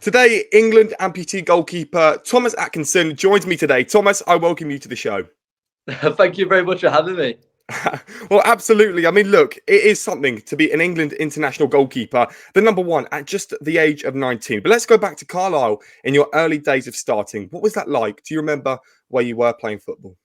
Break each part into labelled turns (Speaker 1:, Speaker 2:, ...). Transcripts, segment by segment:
Speaker 1: Today, England amputee goalkeeper Thomas Atkinson joins me today. Thomas, I welcome you to the show.
Speaker 2: Thank you very much for having me.
Speaker 1: Well, absolutely. I mean, look, it is something to be an England international goalkeeper, the number one at just the age of 19. But let's go back to Carlisle in your early days of starting. What was that like? Do you remember where you were playing football?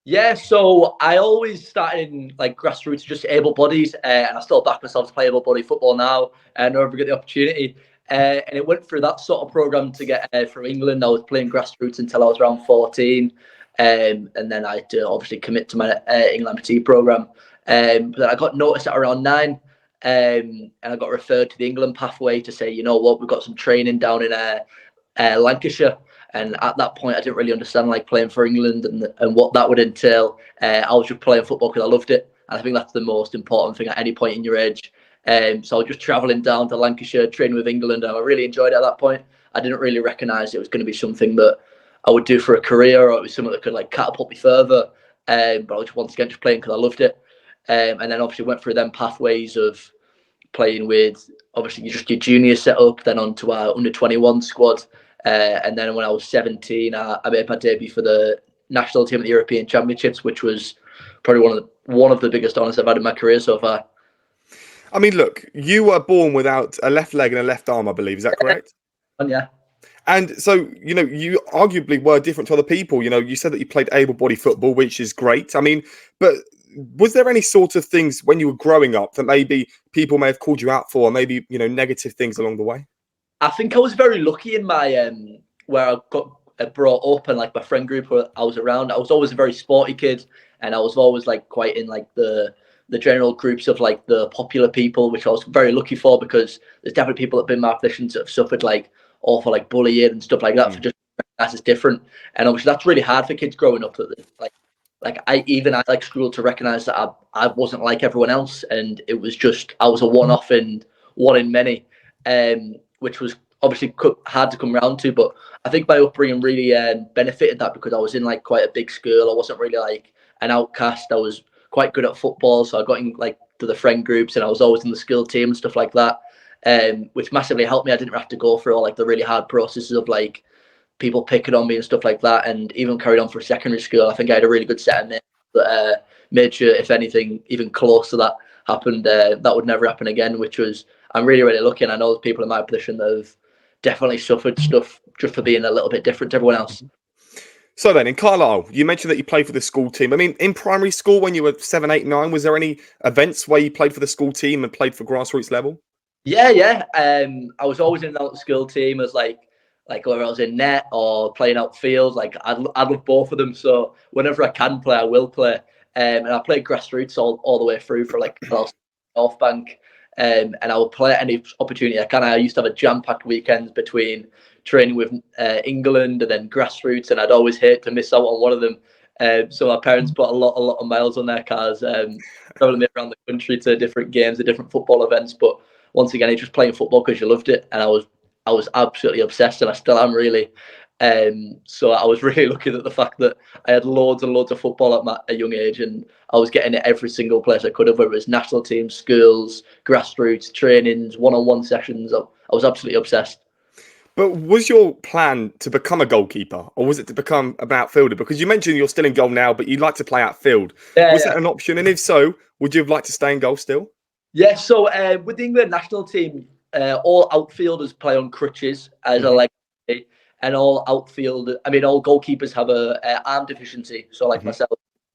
Speaker 2: Yeah, so I always started in like grassroots, just able bodies, and I still back myself to play able body football now, and never get the opportunity. And it went through that sort of program to get from England. I was playing grassroots until I was around 14, and then I had to obviously commit to my England amputee program. But then I got noticed at around 9, and I got referred to the England pathway to say, you know what, we've got some training down in Lancashire. And at that point, I didn't really understand like playing for England and what that would entail. I was just playing football because I loved it. And I think that's the most important thing at any point in your age. So I was just travelling down to Lancashire, training with England. And I really enjoyed it at that point. I didn't really recognise it was going to be something that I would do for a career, or it was something that could like catapult me further. But I was once again just playing because I loved it. And then obviously went through them pathways of playing with obviously just your junior setup, then onto our under-21 squad. And then when I was 17, I made my debut for the national team at the European Championships, which was probably one of the biggest honours I've had in my career so far.
Speaker 1: I mean, look, you were born without a left leg and a left arm, I believe. Is that correct?
Speaker 2: Yeah.
Speaker 1: And so, you arguably were different to other people. You said that you played able-bodied football, which is great. I mean, but was there any sort of things when you were growing up that maybe people may have called you out for, or maybe, negative things along the way?
Speaker 2: I think I was very lucky in my where I got brought up, and like my friend group where I was around. I was always a very sporty kid, and I was always like quite in like the general groups of like the popular people, which I was very lucky for, because there's definitely people that have been in my positions that have suffered like awful like bullying and stuff like that for just that's different. And obviously that's really hard for kids growing up. That I like struggled to recognise that I wasn't like everyone else, and it was just I was a one-off and one in many. Which was obviously hard to come around to, but I think my upbringing really benefited that, because I was in like quite a big school. I wasn't really like an outcast. I was quite good at football, so I got in like to the friend groups, and I was always in the skill team and stuff like that, which massively helped me. I didn't have to go through all like the really hard processes of like people picking on me and stuff like that, and even carried on for secondary school. I think I had a really good set of mates that made sure if anything even close to that happened, that would never happen again, which was I'm really, really lucky. And I know there's people in my position that have definitely suffered stuff just for being a little bit different to everyone else.
Speaker 1: So then, in Carlisle, you mentioned that you played for the school team. I mean, in primary school, when you were 7, 8, 9, was there any events where you played for the school team and played for grassroots level?
Speaker 2: Yeah. I was always in the school team as like whether I was in net or playing outfield. Like I love both of them. So whenever I can play, I will play. And I played grassroots all the way through for like North Bank. And I will play at any opportunity I can. I used to have a jam-packed weekends between training with England and then grassroots, and I'd always hate to miss out on one of them. So my parents put a lot of miles on their cars, traveling me around the country to different games, to different football events. But once again, it's just playing football because you loved it, and I was absolutely obsessed, and I still am really. So I was really lucky that the fact that I had loads and loads of football at a young age, and I was getting it every single place I could have, whether it was national teams, schools, grassroots, trainings, one-on-one sessions. I was absolutely obsessed.
Speaker 1: But was your plan to become a goalkeeper, or was it to become an outfielder? Because you mentioned you're still in goal now, but you'd like to play outfield. Was that an option? And if so, would you have liked to stay in goal still?
Speaker 2: Yeah, so with the England national team, all outfielders play on crutches as a legacy, and all goalkeepers have a arm deficiency. So like myself,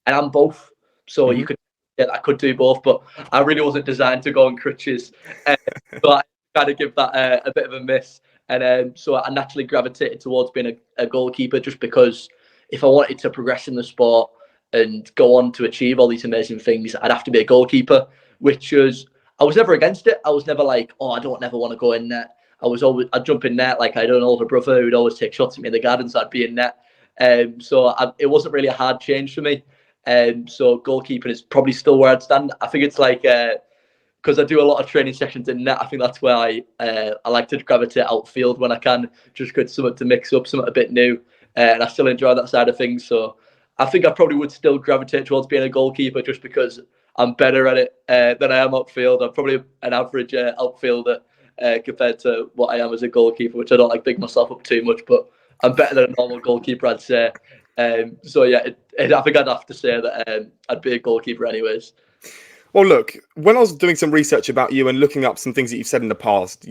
Speaker 2: and I'm both. So I could do both, but I really wasn't designed to go on crutches. So I kind of give that a bit of a miss. And so I naturally gravitated towards being a goalkeeper, just because if I wanted to progress in the sport and go on to achieve all these amazing things, I'd have to be a goalkeeper, which was, I was never against it. I was never like, oh, I don't never want to go in net. I'd jump in net. Like I had an older brother who'd always take shots at me in the garden, so I'd be in net. It wasn't really a hard change for me. So goalkeeping is probably still where I'd stand. I think it's like, because I do a lot of training sessions in net, I think that's where I like to gravitate outfield when I can, just get something to mix up, something a bit new. And I still enjoy that side of things. So I think I probably would still gravitate towards being a goalkeeper, just because I'm better at it than I am outfield. I'm probably an average outfielder. compared to what I am as a goalkeeper, which I don't like big myself up too much, but I'm better than a normal goalkeeper, I'd say. So yeah, I think I'd have to say that I'd be a goalkeeper anyways.
Speaker 1: Well, look, when I was doing some research about you and looking up some things that you've said in the past,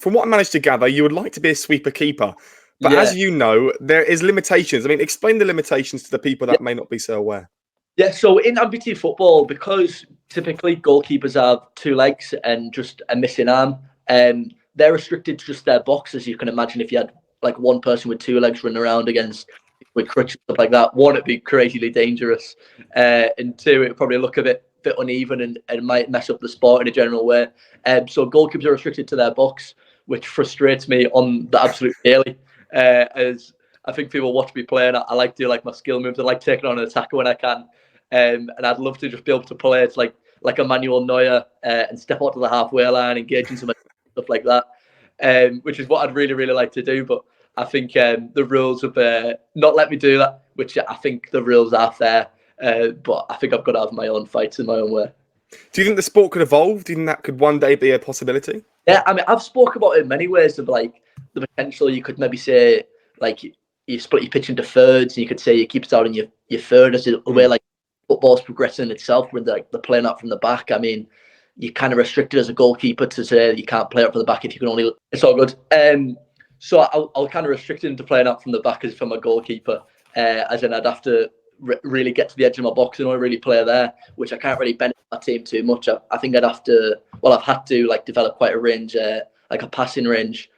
Speaker 1: from what I managed to gather, you would like to be a sweeper keeper. But
Speaker 2: Yeah.
Speaker 1: as you know, there is limitations. I mean, explain the limitations to the people that may not be so aware.
Speaker 2: Yeah, so in amputee football, because typically goalkeepers have 2 legs and just a missing arm, they're restricted to just their box, as you can imagine. If you had like one person with 2 legs running around against with crutches and stuff like that, one, it'd be crazily dangerous, and two, it'd probably look a bit uneven and might mess up the sport in a general way. So goalkeepers are restricted to their box, which frustrates me on the absolute daily, as I think people watch me play, and I like to do like my skill moves. I like taking on an attacker when I can. And I'd love to just be able to play it like a Manuel Neuer and step out to the halfway line, engage in some stuff like that, which is what I'd really, really like to do. But I think the rules have not let me do that, which I think the rules are fair. But I think I've got to have my own fights in my own way.
Speaker 1: Do you think the sport could evolve? Do you think that could one day be a possibility?
Speaker 2: Yeah, I mean, I've spoke about it in many ways of like the potential. You could maybe say like you split your pitch into thirds, and you could say your keeper's out in your third, as a way like football's progressing itself with like the playing out from the back. I mean, you're kind of restricted as a goalkeeper to say you can't play out from the back if you can only. It's all good. So I'll kind of restrict it into playing out from the back as if I'm a goalkeeper, as in I'd have to really get to the edge of my box and only really play there, which I can't really benefit my team too much. I think I'd have to. Well, I've had to like develop quite a range, like a passing range,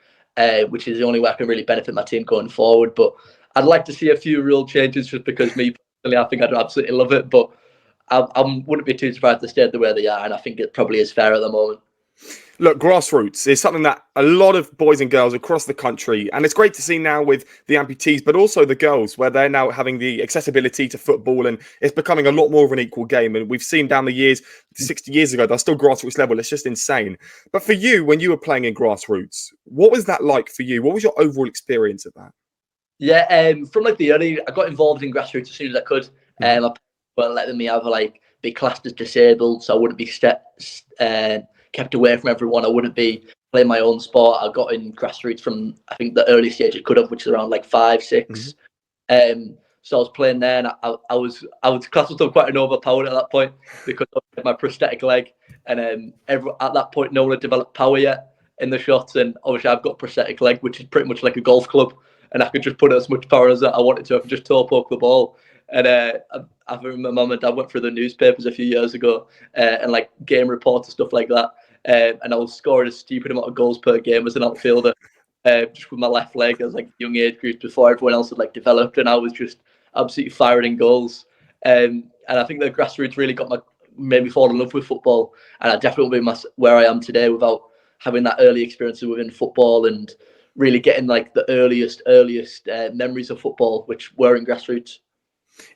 Speaker 2: which is the only way I can really benefit my team going forward. But I'd like to see a few rule changes, just because me personally, I think I'd absolutely love it. But I wouldn't be too surprised to stay the way they are, and I think it probably is fair at the moment.
Speaker 1: Look, grassroots is something that a lot of boys and girls across the country, and it's great to see now with the amputees, but also the girls, where they're now having the accessibility to football, and it's becoming a lot more of an equal game. And we've seen down the years, 60 years ago, they're still grassroots level. It's just insane. But for you, when you were playing in grassroots, what was that like for you? What was your overall experience of that?
Speaker 2: Yeah, from like the early, I got involved in grassroots as soon as I could. I letting me either like be classed as disabled, so I wouldn't be kept away from everyone. I wouldn't be playing my own sport. I got in grassroots from I think the early stage it could have, which is around like 5, 6. So I was playing there, and I was classed myself quite an overpowered at that point because I had my prosthetic leg, and at that point no one had developed power yet in the shots, and obviously I've got a prosthetic leg, which is pretty much like a golf club, and I could just put as much power as I wanted to. I could just toe poke the ball. And I remember my mum and dad went through the newspapers a few years ago and like game reports and stuff like that. And I was scoring a stupid amount of goals per game as an outfielder, just with my left leg. I was like young age group before everyone else had like developed, and I was just absolutely firing goals. And I think the grassroots really made me fall in love with football. And I definitely wouldn't be where I am today without having that early experience within football and really getting like the earliest memories of football, which were in grassroots.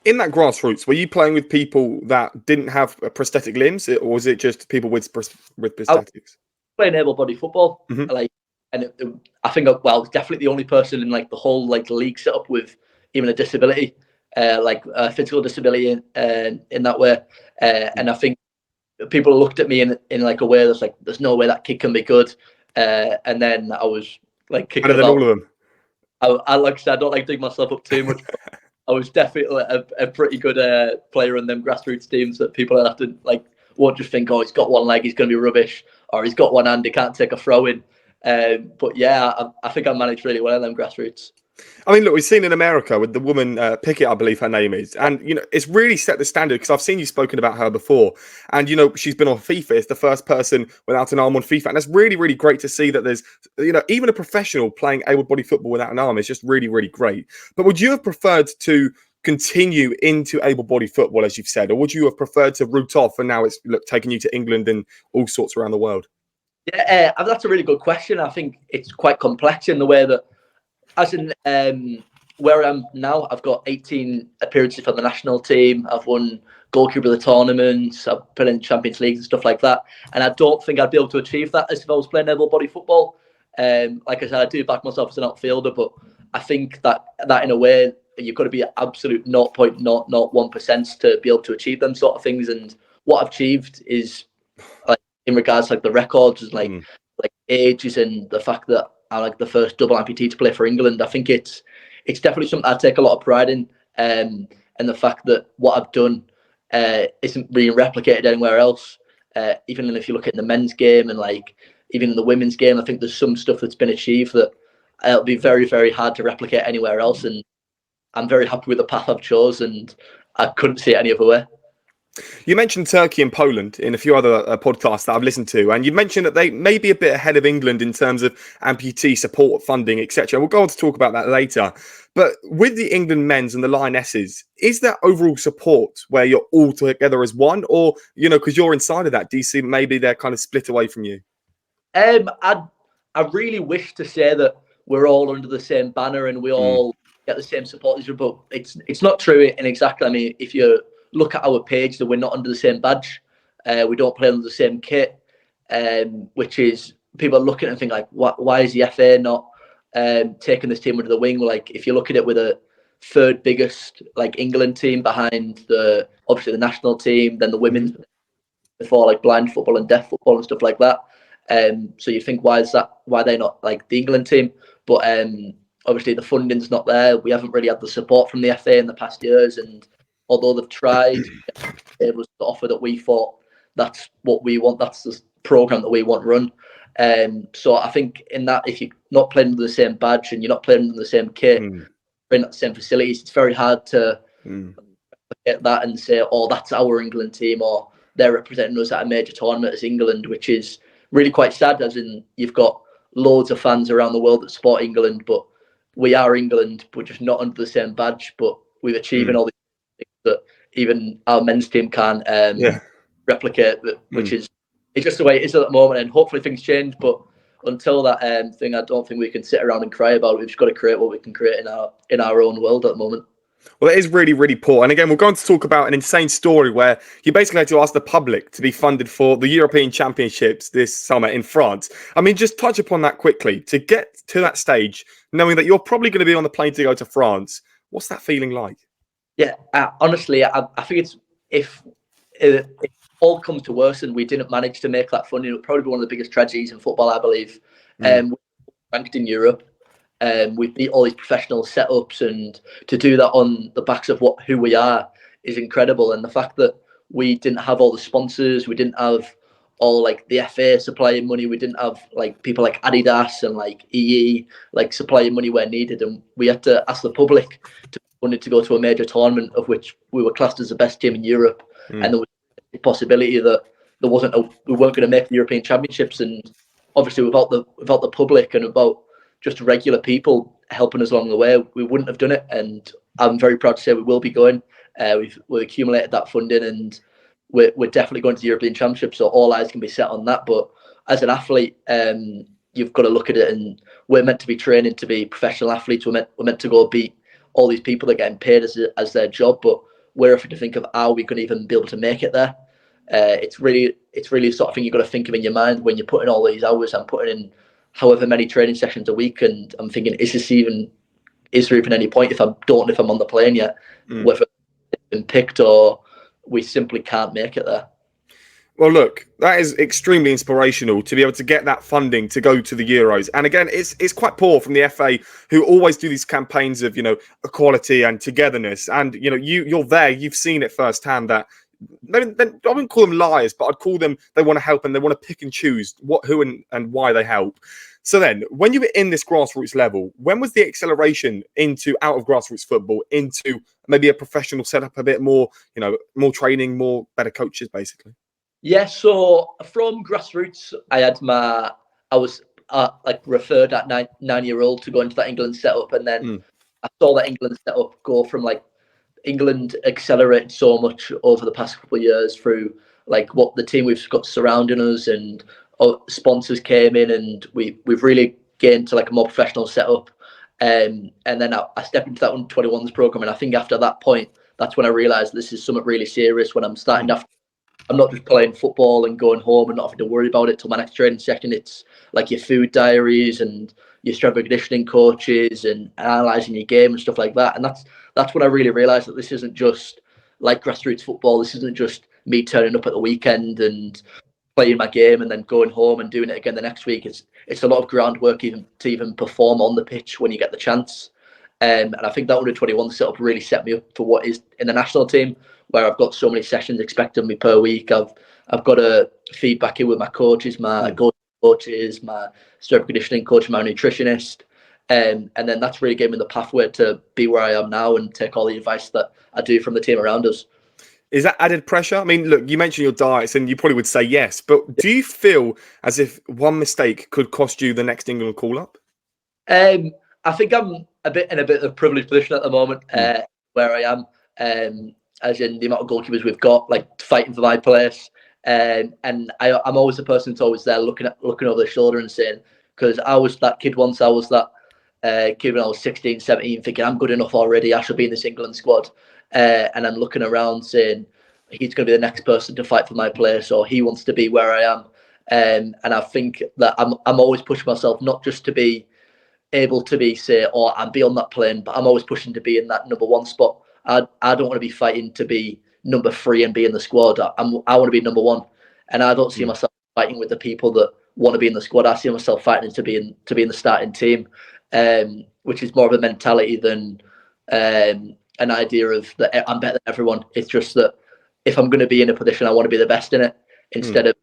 Speaker 1: In that grassroots, were you playing with people that didn't have prosthetic limbs, or was it just people with prosthetics?
Speaker 2: Playing able-bodied football, I think I was definitely the only person in like the whole like league set up with even a disability, like a physical disability in that way. And I think people looked at me in like a way that's like, there's no way that kid can be good. And then I was like kicking
Speaker 1: Better than all of them.
Speaker 2: I like I said, I don't like digging myself up too much. But I was definitely a pretty good player in them grassroots teams that people have to like won't just think, oh, he's got one leg, he's going to be rubbish, or he's got one hand, he can't take a throw in. But yeah, I think I managed really well in them grassroots.
Speaker 1: I mean, look, we've seen in America with the woman Pickett, I believe her name is, and it's really set the standard because I've seen you spoken about her before, and she's been on FIFA. It's the first person without an arm on FIFA, and it's really, really great to see that there's even a professional playing able-bodied football without an arm is just really, really great. But would you have preferred to continue into able-bodied football, as you've said, or would you have preferred to root off and now it's taking you to England and all sorts around the world?
Speaker 2: Yeah, that's a really good question. I think it's quite complex in the way that, as in where I am now, I've got 18 appearances for the national team. I've won goalkeeper of the tournaments. I've played in Champions Leagues and stuff like that. And I don't think I'd be able to achieve that as if I was playing able-bodied football. Like I said, I do back myself as an outfielder, but I think that in a way, you've got to be at absolute 0.001% to be able to achieve them sort of things. And what I've achieved is, like, in regards to like the records, is like ages and the fact that I'm like the first double amputee to play for England. I think it's definitely something I take a lot of pride in, and the fact that what I've done isn't being replicated anywhere else. Even if you look at the men's game and like even in the women's game, I think there's some stuff that's been achieved that it'll be very, very hard to replicate anywhere else. And I'm very happy with the path I've chosen, and I couldn't see it any other way.
Speaker 1: You mentioned Turkey and Poland in a few other podcasts that I've listened to, and you mentioned that they may be a bit ahead of England in terms of amputee support, funding, etc. We'll go on to talk about that later. But with the England men's and the Lionesses, is there overall support where you're all together as one, or because you're inside of that, do you see maybe they're kind of split away from you?
Speaker 2: I really wish to say that we're all under the same banner and we all get the same support, but it's not true. And exactly, I mean, if you look at our page, that we're not under the same badge, we don't play under the same kit, which is people are looking and think like, why is the FA not taking this team under the wing? Like, if you look at it with a third biggest like England team behind obviously the national team, then the women's before like blind football and deaf football and stuff like that. So you think why they're not like the England team? But obviously the funding's not there. We haven't really had the support from the FA in the past years, and although they've tried, it was the offer that we thought that's what we want. That's the program that we want run. So I think in that, if you're not playing under the same badge and you're not playing under the same kit, in the same facilities, it's very hard to get that and say, oh, that's our England team, or they're representing us at a major tournament as England, which is really quite sad, as in you've got loads of fans around the world that support England, but we are England, we're just not under the same badge, but we're achieving all these things that even our men's team can't replicate, which is it's just the way it is at the moment, and hopefully things change, but until that thing, I don't think we can sit around and cry about it. We've just got to create what we can create in our own world at the moment.
Speaker 1: Well, it is really, really poor. And again, we're going to talk about an insane story where you basically had to ask the public to be funded for the European Championships this summer in France. I mean, just touch upon that quickly. To get to that stage, knowing that you're probably going to be on the plane to go to France, what's that feeling like?
Speaker 2: Yeah, honestly, I think it's if it all comes to worse and we didn't manage to make that funding, it would probably be one of the biggest tragedies in football, I believe. We're ranked in Europe. We beat all these professional setups, and to do that on the backs of who we are is incredible. And the fact that we didn't have all the sponsors, we didn't have all like the FA supplying money, we didn't have like people like Adidas and like EE like supplying money where needed, and we had to ask the public to wanted to go to a major tournament of which we were classed as the best team in Europe, and there was a possibility that we weren't going to make the European Championships, and obviously without the public and without just regular people helping us along the way, we wouldn't have done it. And I'm very proud to say we will be going. We've accumulated that funding, and we're definitely going to the European Championship. So all eyes can be set on that. But as an athlete, you've got to look at it, and we're meant to be training to be professional athletes. We're meant to go beat all these people that are getting paid as their job. But we're having to think of how we could even be able to make it there. It's really the sort of thing you've got to think of in your mind when you're putting all these hours and putting in however many training sessions a week, and I'm thinking, is there even any point if I'm on the plane yet, whether it's been picked or we simply can't make it there.
Speaker 1: Well, look, that is extremely inspirational to be able to get that funding to go to the Euros. And again, it's quite poor from the FA, who always do these campaigns of, equality and togetherness. And, you're there, you've seen it firsthand that I wouldn't call them liars, but I'd call them, they want to help and they want to pick and choose who and why they help. So then, when you were in this grassroots level, when was the acceleration out of grassroots football into maybe a professional setup, a bit more, more training, better coaches, basically?
Speaker 2: Yeah, so from grassroots, I was referred at 9-year-old to go into that England setup, and then I saw that England setup go from like England accelerated so much over the past couple of years through like what the team we've got surrounding us, and sponsors came in, and we've really gained to like a more professional setup. And then I stepped into that under-21s program, and I think after that point, that's when I realised this is something really serious. When I'm starting after. I'm not just playing football and going home and not having to worry about it till my next training session. It's like your food diaries and your strength and conditioning coaches and analysing your game and stuff like that. And that's when I really realised that this isn't just like grassroots football. This isn't just me turning up at the weekend and playing my game and then going home and doing it again the next week. it's a lot of groundwork to even perform on the pitch when you get the chance. And I think that under-21 setup really set me up for what is in the national team, where I've got so many sessions expected of me per week. I've got a feedback in with my coaches, my coaches, my strength conditioning coach, my nutritionist. And then that's really given me the pathway to be where I am now and take all the advice that I do from the team around us.
Speaker 1: Is that added pressure? I mean, look, you mentioned your diets and you probably would say yes, but do you feel as if one mistake could cost you the next England call-up?
Speaker 2: I think I'm in a bit of a privileged position at the moment where I am, as in the amount of goalkeepers we've got, like fighting for my place. And I'm always the person who's always there looking over their shoulder and saying, because I was that kid once, I was that kid when I was 16, 17, thinking I'm good enough already, I should be in this England squad. And I'm looking around saying, he's going to be the next person to fight for my place, or he wants to be where I am. And I think that I'm always pushing myself, not just to be able to be, say, I'm be on that plane, but I'm always pushing to be in that number one spot. I don't want to be fighting to be number 3 and be in the squad. I want to be number 1, and I don't see myself fighting with the people that want to be in the squad. I see myself fighting to be in the starting team, which is more of a mentality than an idea of that I'm better than everyone. It's just that if I'm going to be in a position, I want to be the best in it instead of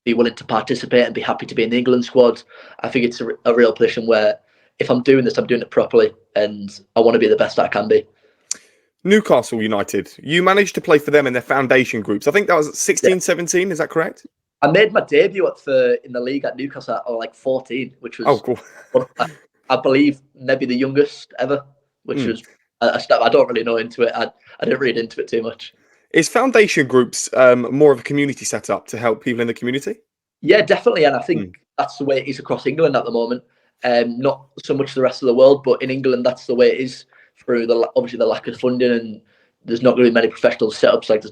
Speaker 2: be willing to participate and be happy to be in the England squad. I think it's a real position where if I'm doing this, I'm doing it properly, and I want to be the best I can be.
Speaker 1: Newcastle United, you managed to play for them in their foundation groups. I think that was 16, 17, is that correct?
Speaker 2: I made my debut in the league at Newcastle at like 14, which was,
Speaker 1: cool.
Speaker 2: I believe, maybe the youngest ever, which was a step. I don't really know into it. I didn't read into it too much.
Speaker 1: Is foundation groups more of a community setup to help people in the community?
Speaker 2: Yeah, definitely. And I think that's the way it is across England at the moment. Not so much the rest of the world, but in England, that's the way it is through obviously the lack of funding, and there's not going to be many professional setups. Like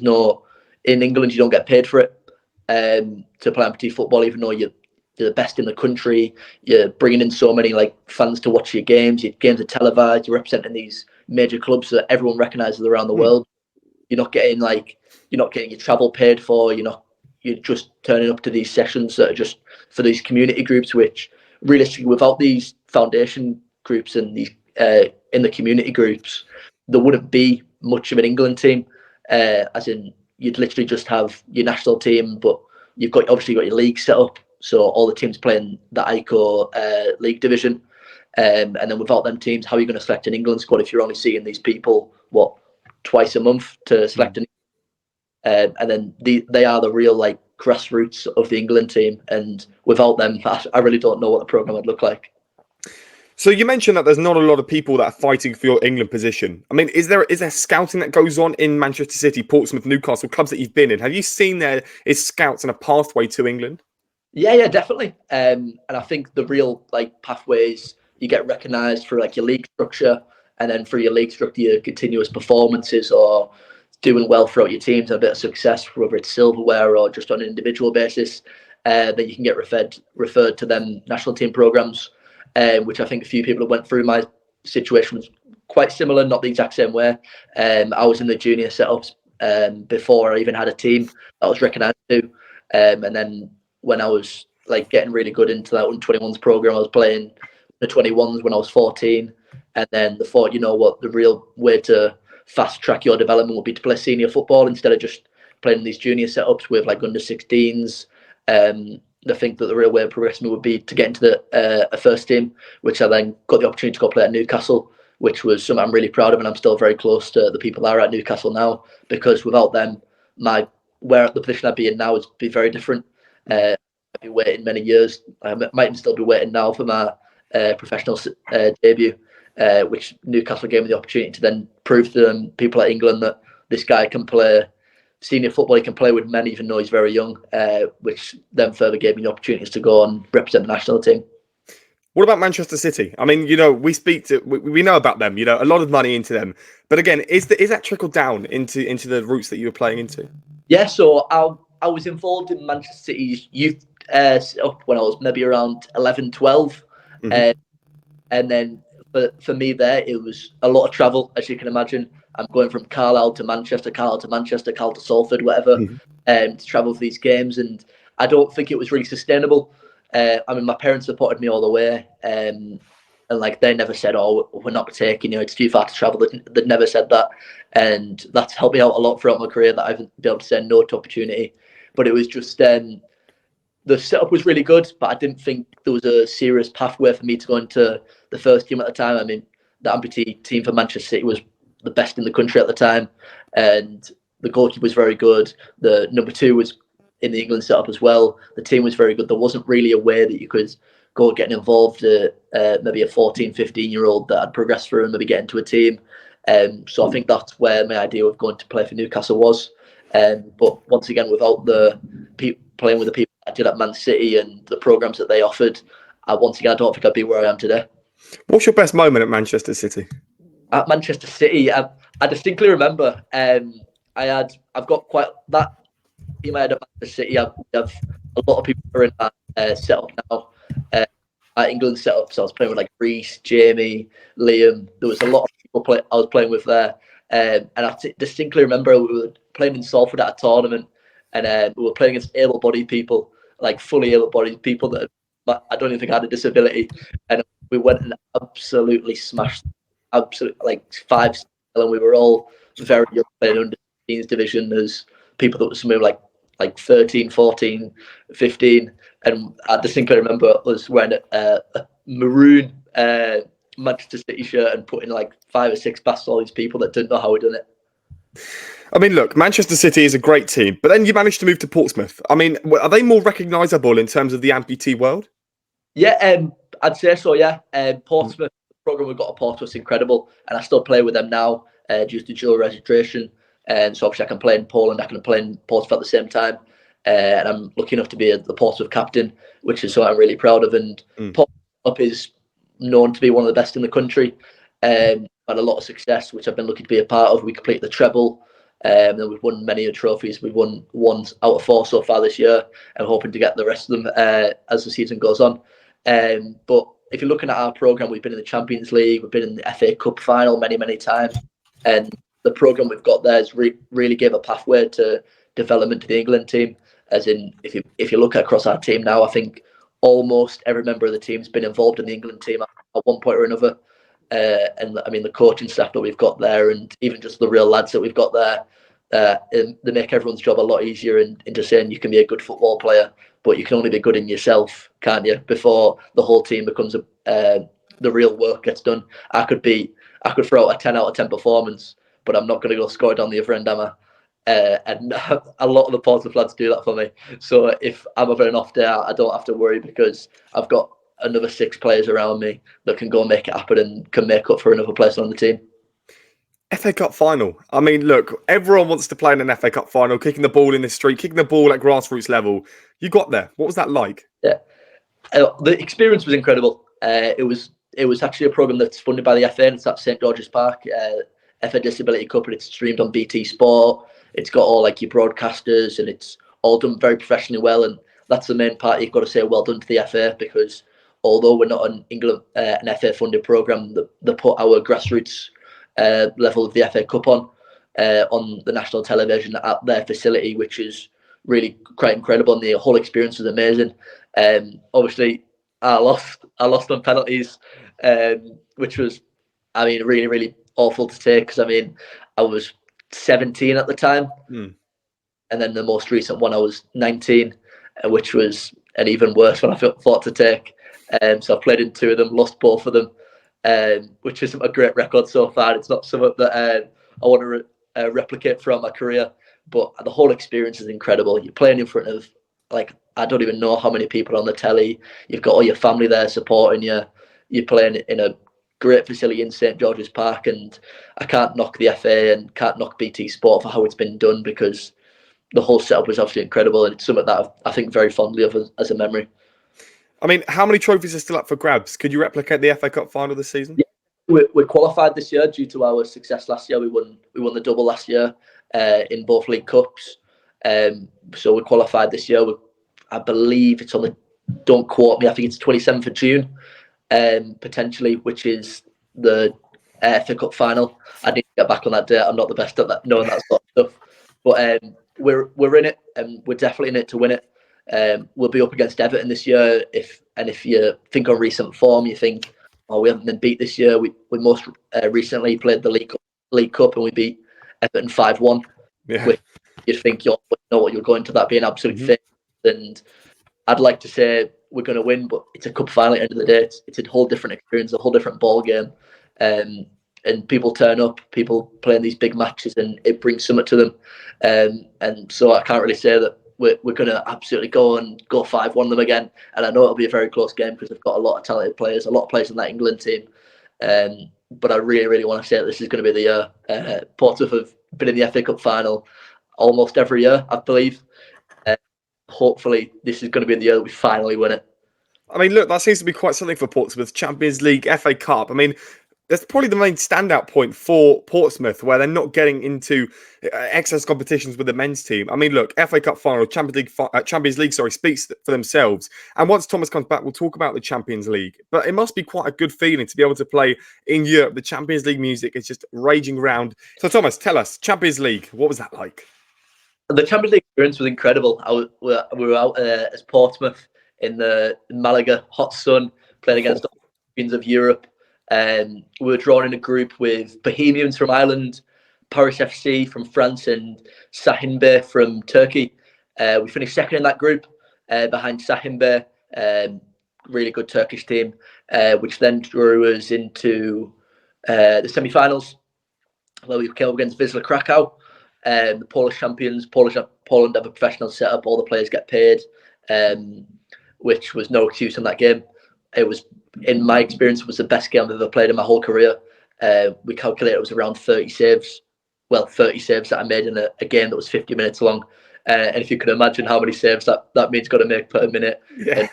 Speaker 2: in England, you don't get paid for it to play amputee football, even though you're the best in the country. You're bringing in so many like fans to watch your games. Your games are televised. You're representing these major clubs that everyone recognises around the world. You're not getting your travel paid for. You're just turning up to these sessions that are just for these community groups, which realistically, without these foundation groups and these in the community groups, there wouldn't be much of an England team. As in, you'd literally just have your national team, but you've obviously got your league set up, so all the teams playing the ICO league division, and then without them teams, how are you going to select an England squad if you're only seeing these people twice a month to select an? And then they are the real like grassroots of the England team, and without them, I really don't know what the program would look like.
Speaker 1: So you mentioned that there's not a lot of people that are fighting for your England position. I mean, is there scouting that goes on in Manchester City, Portsmouth, Newcastle, clubs that you've been in? Have you seen there is scouts and a pathway to England?
Speaker 2: Yeah, definitely. And I think the real like pathways, you get recognised for like your league structure, and then for your league structure, your continuous performances or doing well throughout your teams, and a bit of success, whether it's silverware or just on an individual basis, then you can get referred to them national team programs, which I think a few people that went through my situation was quite similar, not the exact same way. I was in the junior setups before I even had a team that I was recognised to, and then when I was like getting really good into that under-21s program, I was playing the 21s when I was 14, and then they thought, you know what, the real way to fast track your development would be to play senior football instead of just playing these junior setups with like under 16s. I think that the real way of progressing would be to get into the first team, which I then got the opportunity to go play at Newcastle, which was something I'm really proud of, and I'm still very close to the people that are at Newcastle now, because without them, the position I'd be in now would be very different. I'd be waiting many years. I might even still be waiting now for my professional debut, which Newcastle gave me the opportunity to then prove to them, people at England, that this guy can play senior football. He can play with men even though he's very young, which then further gave me the opportunities to go and represent the national team.
Speaker 1: What about Manchester City? I mean, we know about them, a lot of money into them. But again, is that trickled down into the routes that you were playing into?
Speaker 2: Yeah, so I was involved in Manchester City's youth up when I was maybe around 11, 12. And then for me there, it was a lot of travel, as you can imagine. I'm going from Carlisle to Manchester, Carlisle to Salford, whatever, to travel for these games. And I don't think it was really sustainable. I mean, my parents supported me all the way, and like they never said, "Oh, we're not taking you. It's too far to travel." They'd never said that, and that's helped me out a lot throughout my career. That I've been able to say no to opportunity. But it was just the setup was really good, but I didn't think there was a serious pathway for me to go into the first team at the time. I mean, the amputee team for Manchester City was the best in the country at the time, and the goalkeeper was very good. The number 2 was in the England setup as well. The team was very good. There wasn't really a way that you could go getting involved, maybe a 14, 15-year-old that had progressed through and maybe get into a team. So I think that's where my idea of going to play for Newcastle was. But once again, without the playing with the people I did at Man City and the programs that they offered, once again, I don't think I'd be where I am today.
Speaker 1: What's your best moment at Manchester City?
Speaker 2: At Manchester City, I distinctly remember I've got quite that team I had at Manchester City. I have a lot of people who are in that setup now. At England setup, so I was playing with like Reece, Jamie, Liam. There was a lot of people I was playing with there, and I distinctly remember we were playing in Salford at a tournament, and we were playing against able-bodied people, like fully able-bodied people that I don't even think had a disability, and we went and absolutely smashed, like 5, and we were all very young, playing under 16s division as people that were somewhere like 13, 14, 15. And I distinctly remember us wearing a maroon Manchester City shirt and putting like 5 or 6 past all these people that didn't know how we'd done it.
Speaker 1: I mean, look, Manchester City is a great team, but then you managed to move to Portsmouth. I mean, are they more recognisable in terms of the amputee world?
Speaker 2: Yeah, I'd say so, yeah. Portsmouth, the programme we've got at Portsmouth is incredible, and I still play with them now due to dual registration. And so obviously I can play in Poland, I can play in Portsmouth at the same time. And I'm lucky enough to be the Portsmouth captain, which is something I'm really proud of. And Portsmouth is known to be one of the best in the country. Had a lot of success, which I've been lucky to be a part of. We completed the treble, and we've won many trophies. We've won 1 out of 4 so far this year, and hoping to get the rest of them as the season goes on. But if you're looking at our programme, we've been in the Champions League, we've been in the FA Cup final many times, and the programme we've got there has really gave a pathway to development to the England team. As in, if you look across our team now, I think almost every member of the team's been involved in the England team at one point or another. And I mean, the coaching staff that we've got there, and even just the real lads that we've got there, they make everyone's job a lot easier. And into saying you can be a good football player, but you can only be good in yourself, can't you? Before the whole team becomes the real work gets done. I could throw out a 10 out of 10 performance, but I'm not going to go score down the other end, am I? And a lot of the Portsmouth lads do that for me. So if I'm having an off day, I don't have to worry because I've got another 6 players around me that can go and make it happen and can make up for another place on the team.
Speaker 1: FA Cup final. I mean, look, everyone wants to play in an FA Cup final, kicking the ball in the street, kicking the ball at grassroots level. You got there. What was that like?
Speaker 2: Yeah, the experience was incredible. It was actually a programme that's funded by the FA, and it's at St George's Park. FA Disability Cup, and it's streamed on BT Sport. It's got all like your broadcasters, and it's all done very professionally well. And that's the main part. You've got to say well done to the FA, because although we're not an England an FA funded programme, they put our grassroots level of the FA Cup on the national television at their facility, which is really quite incredible. And the whole experience was amazing. Obviously, I lost on penalties, which was, I mean, really awful to take, because I mean, I was 17 at the time, and then the most recent one I was 19, which was an even worse one I thought to take. So I played in 2 of them, lost both of them, which isn't a great record so far. It's not something that I want to replicate throughout my career, but the whole experience is incredible. You're playing in front of, like, I don't even know how many people on the telly. You've got all your family there supporting you. You're playing in a great facility in St George's Park, and I can't knock the FA and can't knock BT Sport for how it's been done, because the whole setup was absolutely incredible, and it's something that I think very fondly of as a memory.
Speaker 1: I mean, how many trophies are still up for grabs? Could you replicate the FA Cup final this season?
Speaker 2: Yeah, we qualified this year due to our success last year. We won the double last year in both League Cups. So we qualified this year. I believe it's on the, don't quote me, I think it's 27th of June. Potentially, which is the FA Cup final. I need to get back on that date. I'm not the best at that, knowing that sort of stuff. But we're in it, and we're definitely in it to win it. We'll be up against Everton this year. If you think on recent form, you think, oh, we haven't been beat this year. We most recently played the League Cup and we beat Everton 5-1.
Speaker 1: Yeah.
Speaker 2: Which you'd think you know what you're going to that being absolutely fit. And I'd like to say we're going to win, but it's a cup final at the end of the day. It's a whole different experience, a whole different ball game. And people turn up, people playing these big matches, and it brings something to them. And so I can't really say that we're going to absolutely go 5-1 them again. And I know it'll be a very close game because they've got a lot of talented players, a lot of players in that England team. But I really, really want to say that this is going to be the year. Portsmouth have been in the FA Cup final almost every year, I believe. Hopefully, this is going to be the year that we finally win it.
Speaker 1: I mean, look, that seems to be quite something for Portsmouth. Champions League, FA Cup. I mean, that's probably the main standout point for Portsmouth, where they're not getting into excess competitions with the men's team. I mean, look, FA Cup final, Champions League, speaks for themselves. And once Thomas comes back, we'll talk about the Champions League. But it must be quite a good feeling to be able to play in Europe. The Champions League music is just raging round. So, Thomas, tell us, Champions League, what was that like?
Speaker 2: The Champions League experience was incredible. We were out as Portsmouth in the Malaga hot sun, playing against the champions of Europe. We were drawn in a group with Bohemians from Ireland, Paris FC from France, and Sahimbe from Turkey. We finished second in that group behind Sahimbe, really good Turkish team, which then drew us into the semi-finals, where we came up against Wisla Krakow, the Polish champions. Poland have a professional setup, all the players get paid, which was no excuse in that game. It was, in my experience, it was the best game I've ever played in my whole career. We calculated it was around 30 saves. Well, 30 saves that I made in a game that was 50 minutes long. And if you can imagine how many saves that means got to make per minute.
Speaker 1: Yeah.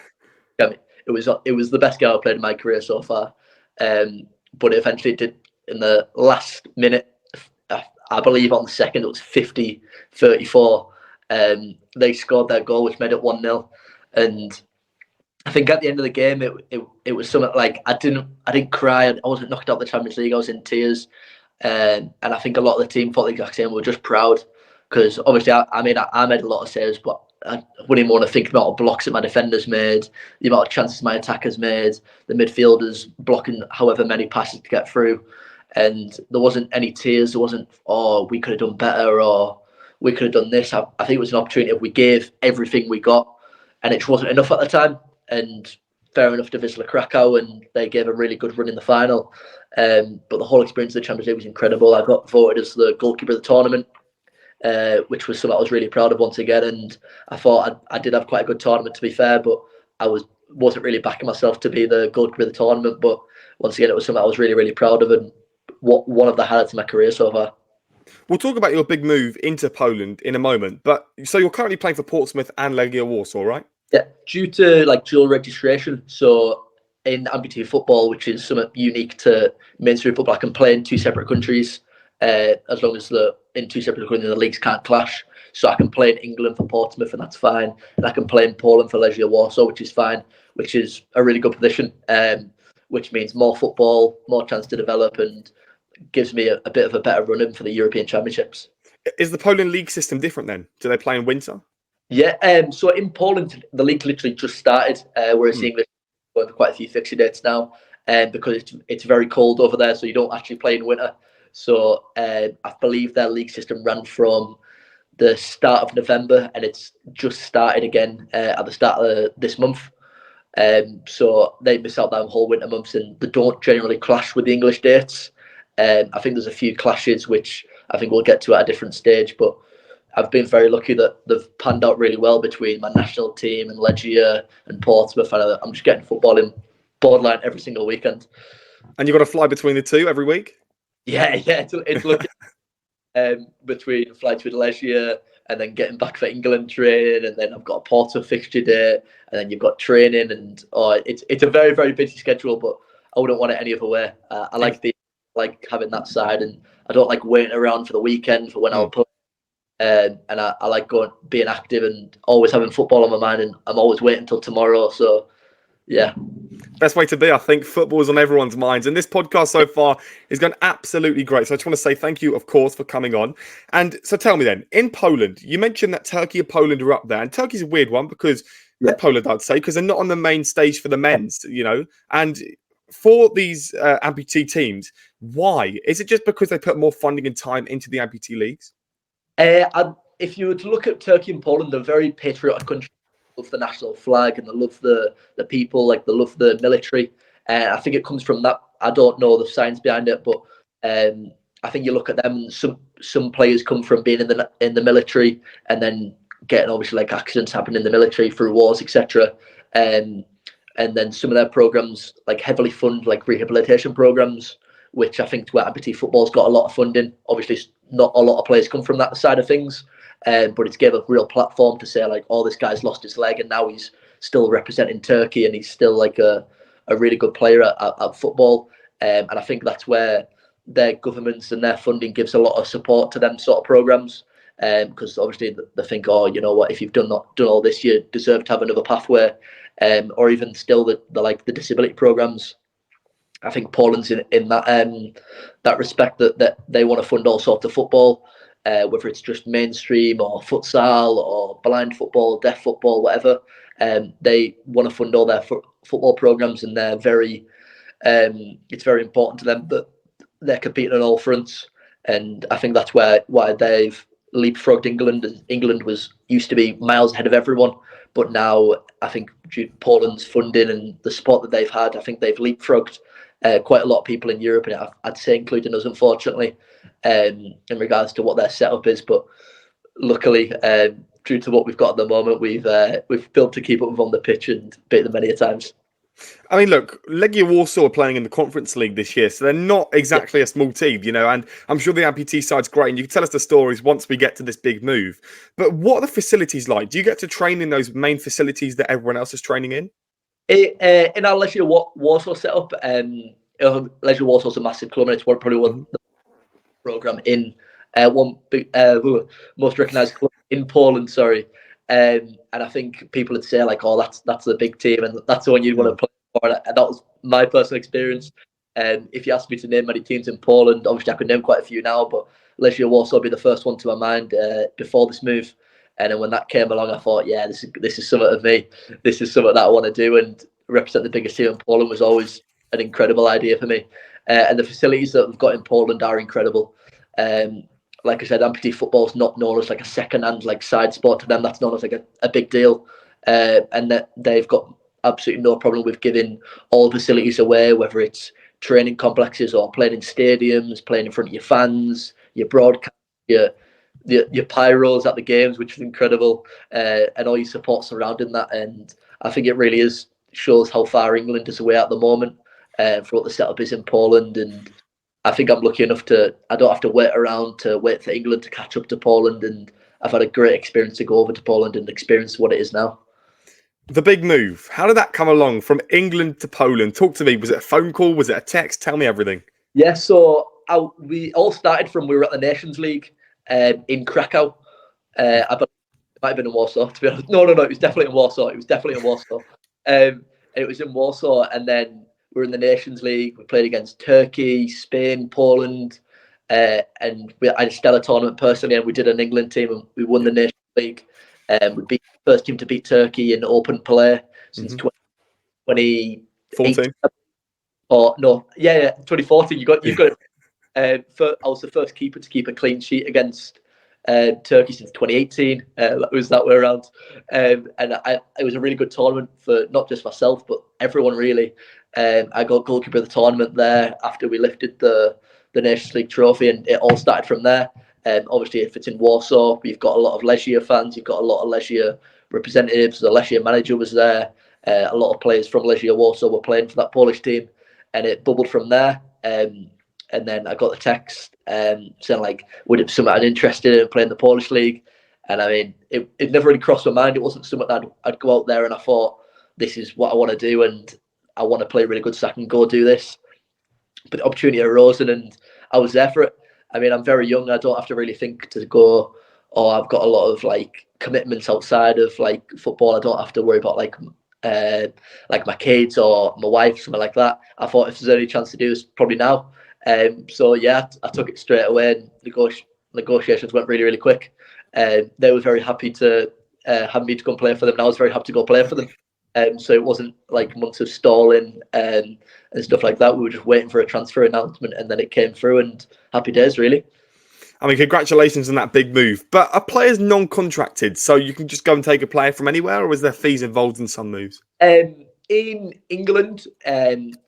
Speaker 2: And it was the best game I've played in my career so far. But it eventually did in the last minute. I believe on the second, it was 50-34. They scored their goal, which made it 1-0. And I think at the end of the game, it was something like I didn't cry. I wasn't knocked out of the Champions League. I was in tears, and I think a lot of the team thought the exact same. We were just proud because obviously I made a lot of saves, but I wouldn't even want to think about the blocks that my defenders made, the amount of chances my attackers made, the midfielders blocking however many passes to get through, and there wasn't any tears. There wasn't, oh, we could have done better or we could have done this. I think it was an opportunity if we gave everything we got, and it wasn't enough at the time. And fair enough to Wisla Krakow, and they gave a really good run in the final. But the whole experience of the Champions League was incredible. I got voted as the goalkeeper of the tournament, which was something I was really proud of once again. And I thought I did have quite a good tournament, to be fair, but I wasn't really backing myself to be the goalkeeper of the tournament. But once again, it was something I was really, really proud of, and one of the highlights of my career so far.
Speaker 1: We'll talk about your big move into Poland in a moment. But so you're currently playing for Portsmouth and Legia Warsaw, right?
Speaker 2: Yeah, due to dual registration, so in amputee football, which is something unique to mainstream football, I can play in two separate countries, as long as in two separate countries the leagues can't clash. So I can play in England for Portsmouth, and that's fine, and I can play in Poland for Legia Warsaw, which is fine, which is a really good position, which means more football, more chance to develop, and gives me a bit of a better run in for the European Championships.
Speaker 1: Is the Poland league system different then? Do they play in winter?
Speaker 2: Yeah, so in Poland, the league literally just started, whereas the English are going for quite a few fixture dates now, because it's very cold over there, so you don't actually play in winter. So I believe their league system ran from the start of November, and it's just started again at the start of this month. So they miss out that whole winter months, and they don't generally clash with the English dates. I think there's a few clashes, which I think we'll get to at a different stage, but I've been very lucky that they've panned out really well between my national team and Legia and Portsmouth, and I'm just getting football in borderline every single weekend.
Speaker 1: And you've got to fly between the two every week?
Speaker 2: Yeah, it's lucky. Between flights with Legia and then getting back for England training, and then I've got a Porto fixture day, and then you've got training, and it's a very, very busy schedule, but I wouldn't want it any other way. I like having that side, and I don't like waiting around for the weekend for when I'll play. And I like being active and always having football on my mind, and I'm always waiting until tomorrow. So Yeah.
Speaker 1: Best way to be, I think. Football is on everyone's minds. And this podcast so far is going absolutely great. So I just want to say thank you, of course, for coming on. And so tell me then, in Poland, you mentioned that Turkey and Poland are up there. And Turkey's a weird one because,
Speaker 2: Yeah.
Speaker 1: and Poland, I'd say, because they're not on the main stage for the men's, you know. And for these amputee teams, why? Is it just because they put more funding and time into the amputee leagues?
Speaker 2: If you were to look at Turkey and Poland, they're very patriotic countries. They love the national flag and they love the people, like they love the military. I think it comes from that. I don't know the science behind it, but I think you look at them. And some players come from being in the military and then getting obviously like accidents happen in the military through wars, etc. And then some of their programs like heavily fund like rehabilitation programs, which I think where amputee football's got a lot of funding. Obviously, not a lot of players come from that side of things, but it's gave a real platform to say like, oh, this guy's lost his leg and now he's still representing Turkey and he's still like a really good player at football. And I think that's where their governments and their funding gives a lot of support to them sort of programs. Because obviously they think, oh, you know what, if you've done all this, you deserve to have another pathway, or even still the like the disability programs. I think Poland's in that respect that they want to fund all sorts of football, whether it's just mainstream or futsal or blind football, deaf football, whatever. They want to fund all their football programs, and they're very. It's very important to them that they're competing on all fronts, and I think that's why they've leapfrogged England. And England used to be miles ahead of everyone, but now I think due to Poland's funding and the support that they've had, I think they've leapfrogged quite a lot of people in Europe, and I'd say including us, unfortunately, in regards to what their setup is. But luckily, due to what we've got at the moment, we've built to keep up with on the pitch and beat them many a times.
Speaker 1: I mean, look, Legia Warsaw are playing in the Conference League this year, so they're not exactly a small team, you know, and I'm sure the amputee side's great, and you can tell us the stories once we get to this big move. But what are the facilities like? Do you get to train in those main facilities that everyone else is training in?
Speaker 2: In our Legia Warsaw setup, Legia Warsaw's a massive club, and it's probably one of the program in one big, most recognised club in Poland. Sorry, and I think people would say like, "Oh, that's the big team, and that's the one you'd want to play for." And that was my personal experience. If you asked me to name many teams in Poland, obviously I could name quite a few now, but Legia Warsaw would be the first one to my mind before this move. And then when that came along, I thought, yeah, this is something of me. This is something that I want to do, and represent the biggest team in Poland was always an incredible idea for me. And the facilities that we've got in Poland are incredible. Like I said, amputee football is not known as like a second-hand like side sport to them. That's known as like a big deal, and that they've got absolutely no problem with giving all facilities away, whether it's training complexes or playing in stadiums, playing in front of your fans, your broadcast, your pyros at the games, which is incredible, and all your support surrounding that. And I think it really shows how far England is away at the moment for what the setup is in Poland. And I think I'm lucky enough I don't have to wait around to wait for England to catch up to Poland. And I've had a great experience to go over to Poland and experience what it is now.
Speaker 1: The big move. How did that come along from England to Poland? Talk to me. Was it a phone call? Was it a text? Tell me everything.
Speaker 2: Yeah, so we all started from we were at the Nations League in Krakow. I believe it might have been in Warsaw, to be honest. No, it was definitely in Warsaw. It was in Warsaw, and then we were in the Nations League. We played against Turkey, Spain, Poland, and I had a stellar tournament personally, and we did an England team, and we won the Nations League. We beat the first team to beat Turkey in open play since 2014. Or no, 2014. You've got it. I was the first keeper to keep a clean sheet against Turkey since 2018. That was that way around, and it was a really good tournament for not just myself but everyone really. I got goalkeeper of the tournament there after we lifted the Nations League trophy, and it all started from there. Obviously, if it's in Warsaw, you've got a lot of Legia fans, you've got a lot of Legia representatives. The Legia manager was there. A lot of players from Legia Warsaw were playing for that Polish team, and it bubbled from there. And then I got the text saying like, would it be something I'd interested in playing the Polish league? And I mean, it never really crossed my mind. It wasn't something that I'd go out there and I thought, this is what I want to do, and I want to play really good so I can go do this. But the opportunity arose, and I was there for it. I mean, I'm very young. I don't have to really think to go, oh, I've got a lot of like commitments outside of like football. I don't have to worry about like like my kids or my wife, something like that. I thought if there's any chance to do this, probably now. So yeah, I took it straight away, and negotiations went really, really quick. They were very happy to have me to go and play for them, and I was very happy to go play for them. So it wasn't like months of stalling and stuff like that. We were just waiting for a transfer announcement, and then it came through, and happy days, really.
Speaker 1: I mean, congratulations on that big move. But are players non-contracted, so you can just go and take a player from anywhere, or is there fees involved in some moves?
Speaker 2: In England,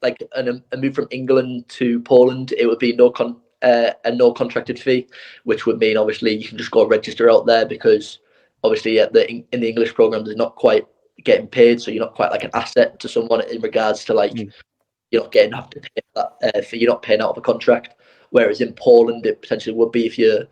Speaker 2: like a move from England to Poland, it would be a no contracted fee, which would mean obviously you can just go register out there, because obviously in the English program they're not quite getting paid, so you're not quite like an asset to someone in regards to like you're not getting have to pay that fee, you're not paying out of a contract. Whereas in Poland it potentially would be if you're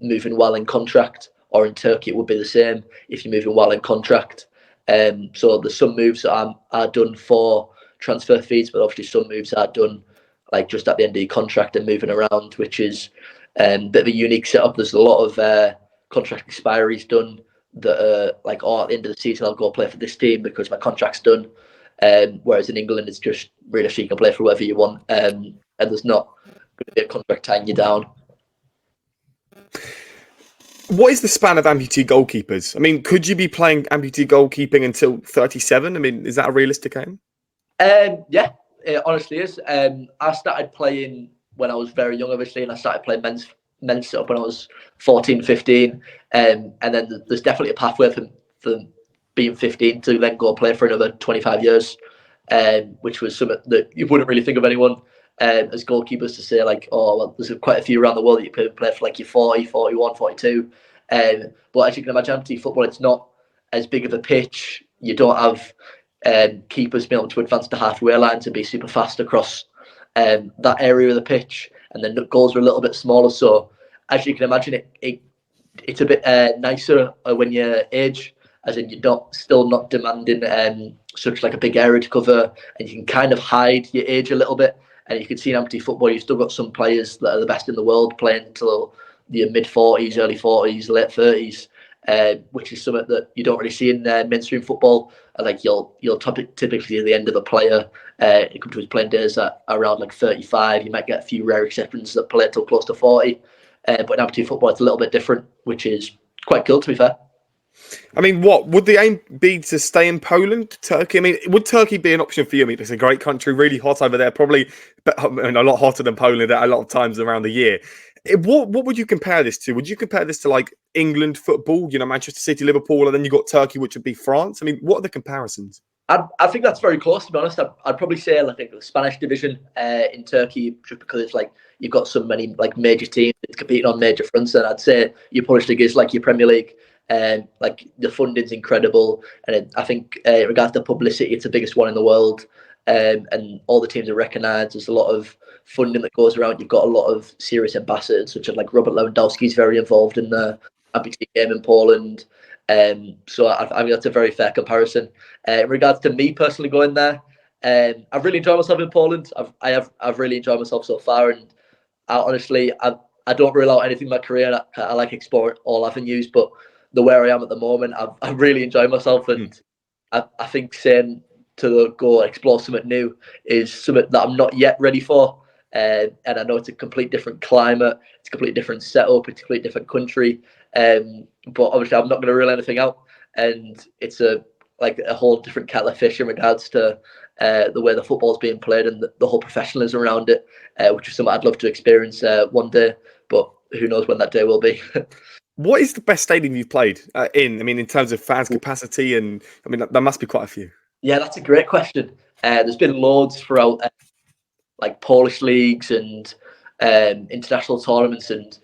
Speaker 2: moving while in contract, or in Turkey it would be the same if you're moving while in contract. So there's some moves that are done for transfer fees, but obviously some moves are done like just at the end of your contract and moving around, which is a bit of a unique setup. There's a lot of contract expiries done that are like, oh, at the end of the season I'll go play for this team because my contract's done. Whereas in England it's just really you can play for whoever you want, and there's not going to be a contract tying you down.
Speaker 1: What is the span of amputee goalkeepers? I mean, could you be playing amputee goalkeeping until 37? I mean, is that a realistic aim?
Speaker 2: Yeah, it honestly is. I started playing when I was very young, obviously, and I started playing men's setup when I was 14, 15. And then there's definitely a pathway for being 15 to then go play for another 25 years, which was something that you wouldn't really think of anyone as goalkeepers to say, like, oh, well, there's quite a few around the world that you play for like you're 40, 41, 42. But as you can imagine, amputee football, it's not as big of a pitch. You don't have keepers being able to advance the halfway line to be super fast across that area of the pitch, and then the goals are a little bit smaller. So as you can imagine, it's a bit nicer when you age, as in you're still not demanding such like a big area to cover, and you can kind of hide your age a little bit. And you can see in amputee football, you've still got some players that are the best in the world playing until the mid 40s, early 40s, late 30s. Which is something that you don't really see in mainstream football. Like you'll typically at the end of a player, it comes to his playing days at around like 35. You might get a few rare exceptions that play till close to 40. But in amputee football, it's a little bit different, which is quite cool, to be fair.
Speaker 1: I mean, what would the aim be, to stay in Poland, Turkey? I mean, would Turkey be an option for you? I mean, it's a great country, really hot over there, probably a lot hotter than Poland at a lot of times around the year. What would you compare this to? Would you compare this to like England football, Manchester City, Liverpool, and then you got Turkey, which would be France? I mean, what are the comparisons?
Speaker 2: I think that's very close, to be honest. I'd probably say like the Spanish division in Turkey, just because it's like you've got so many like major teams competing on major fronts, and I'd say your Polish league is like your Premier League. Like the funding's incredible, and I think in regards to publicity, it's the biggest one in the world, and all the teams are recognised. There's a lot of funding that goes around. You've got a lot of serious ambassadors, such as like Robert Lewandowski is very involved in the amputee game in Poland. So I think that's a very fair comparison. In regards to me personally going there, I've really enjoyed myself in Poland. I've really enjoyed myself so far, and I don't rule out anything in my career. I like exploring all avenues, but the where I am at the moment, I've really enjoyed myself, and I think saying to go explore something new is something that I'm not yet ready for. And I know it's a complete different climate, it's a completely different setup, it's a completely different country. But obviously, I'm not going to rule anything out, and it's a whole different kettle of fish in regards to the way the football's being played and the whole professionalism around it, which is something I'd love to experience one day. But who knows when that day will be.
Speaker 1: What is the best stadium you've played in? I mean, in terms of fans capacity, and I mean, there must be quite a few. Yeah,
Speaker 2: that's a great question. There's been loads throughout like Polish leagues and international tournaments, and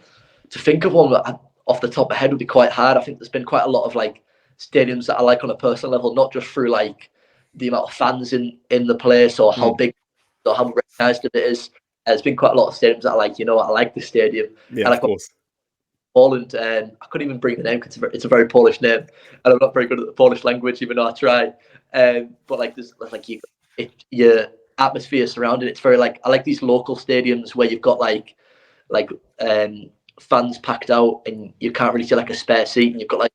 Speaker 2: to think of one that off the top of my head would be quite hard. I think there's been quite a lot of like stadiums that I like on a personal level, not just through like the amount of fans in the place or how big or how recognised it is. There's been quite a lot of stadiums that I like. I like the stadium.
Speaker 1: Yeah, of course.
Speaker 2: Poland, I couldn't even bring the name because it's a very Polish name, and I'm not very good at the Polish language, even though I try. But like there's like your atmosphere surrounding it. It's very like I like these local stadiums where you've got like fans packed out, and you can't really see like a spare seat, and you've got like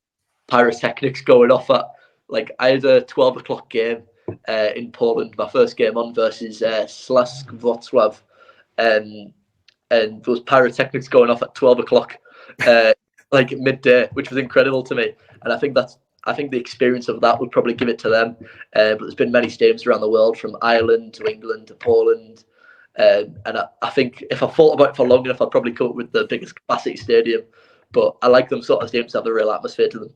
Speaker 2: pyrotechnics going off at Like I had a 12 o'clock game in Poland, my first game on versus Slask Wrocław, and there was pyrotechnics going off at 12 o'clock, like midday, which was incredible to me. And I think the experience of that would probably give it to them. But there's been many stadiums around the world, from Ireland to England to Poland. And I think if I thought about it for long enough, I'd probably come up with the biggest capacity stadium. But I like them sort of stadiums to have the real atmosphere to them.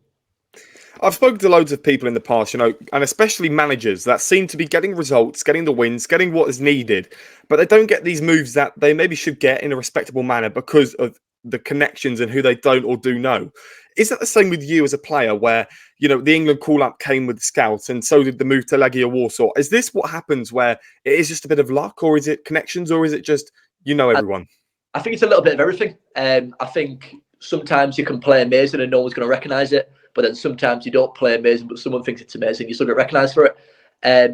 Speaker 1: I've spoken to loads of people in the past, and especially managers that seem to be getting results, getting the wins, getting what is needed, but they don't get these moves that they maybe should get in a respectable manner because of the connections and who they don't or do know. Is that the same with you as a player where, the England call-up came with the scouts and so did the move to Legia Warsaw? Is this what happens where it is just a bit of luck, or is it connections, or is it just, everyone?
Speaker 2: I think it's a little bit of everything. I think sometimes you can play amazing and no one's going to recognise it. But then sometimes you don't play amazing, but someone thinks it's amazing. You still get recognised for it.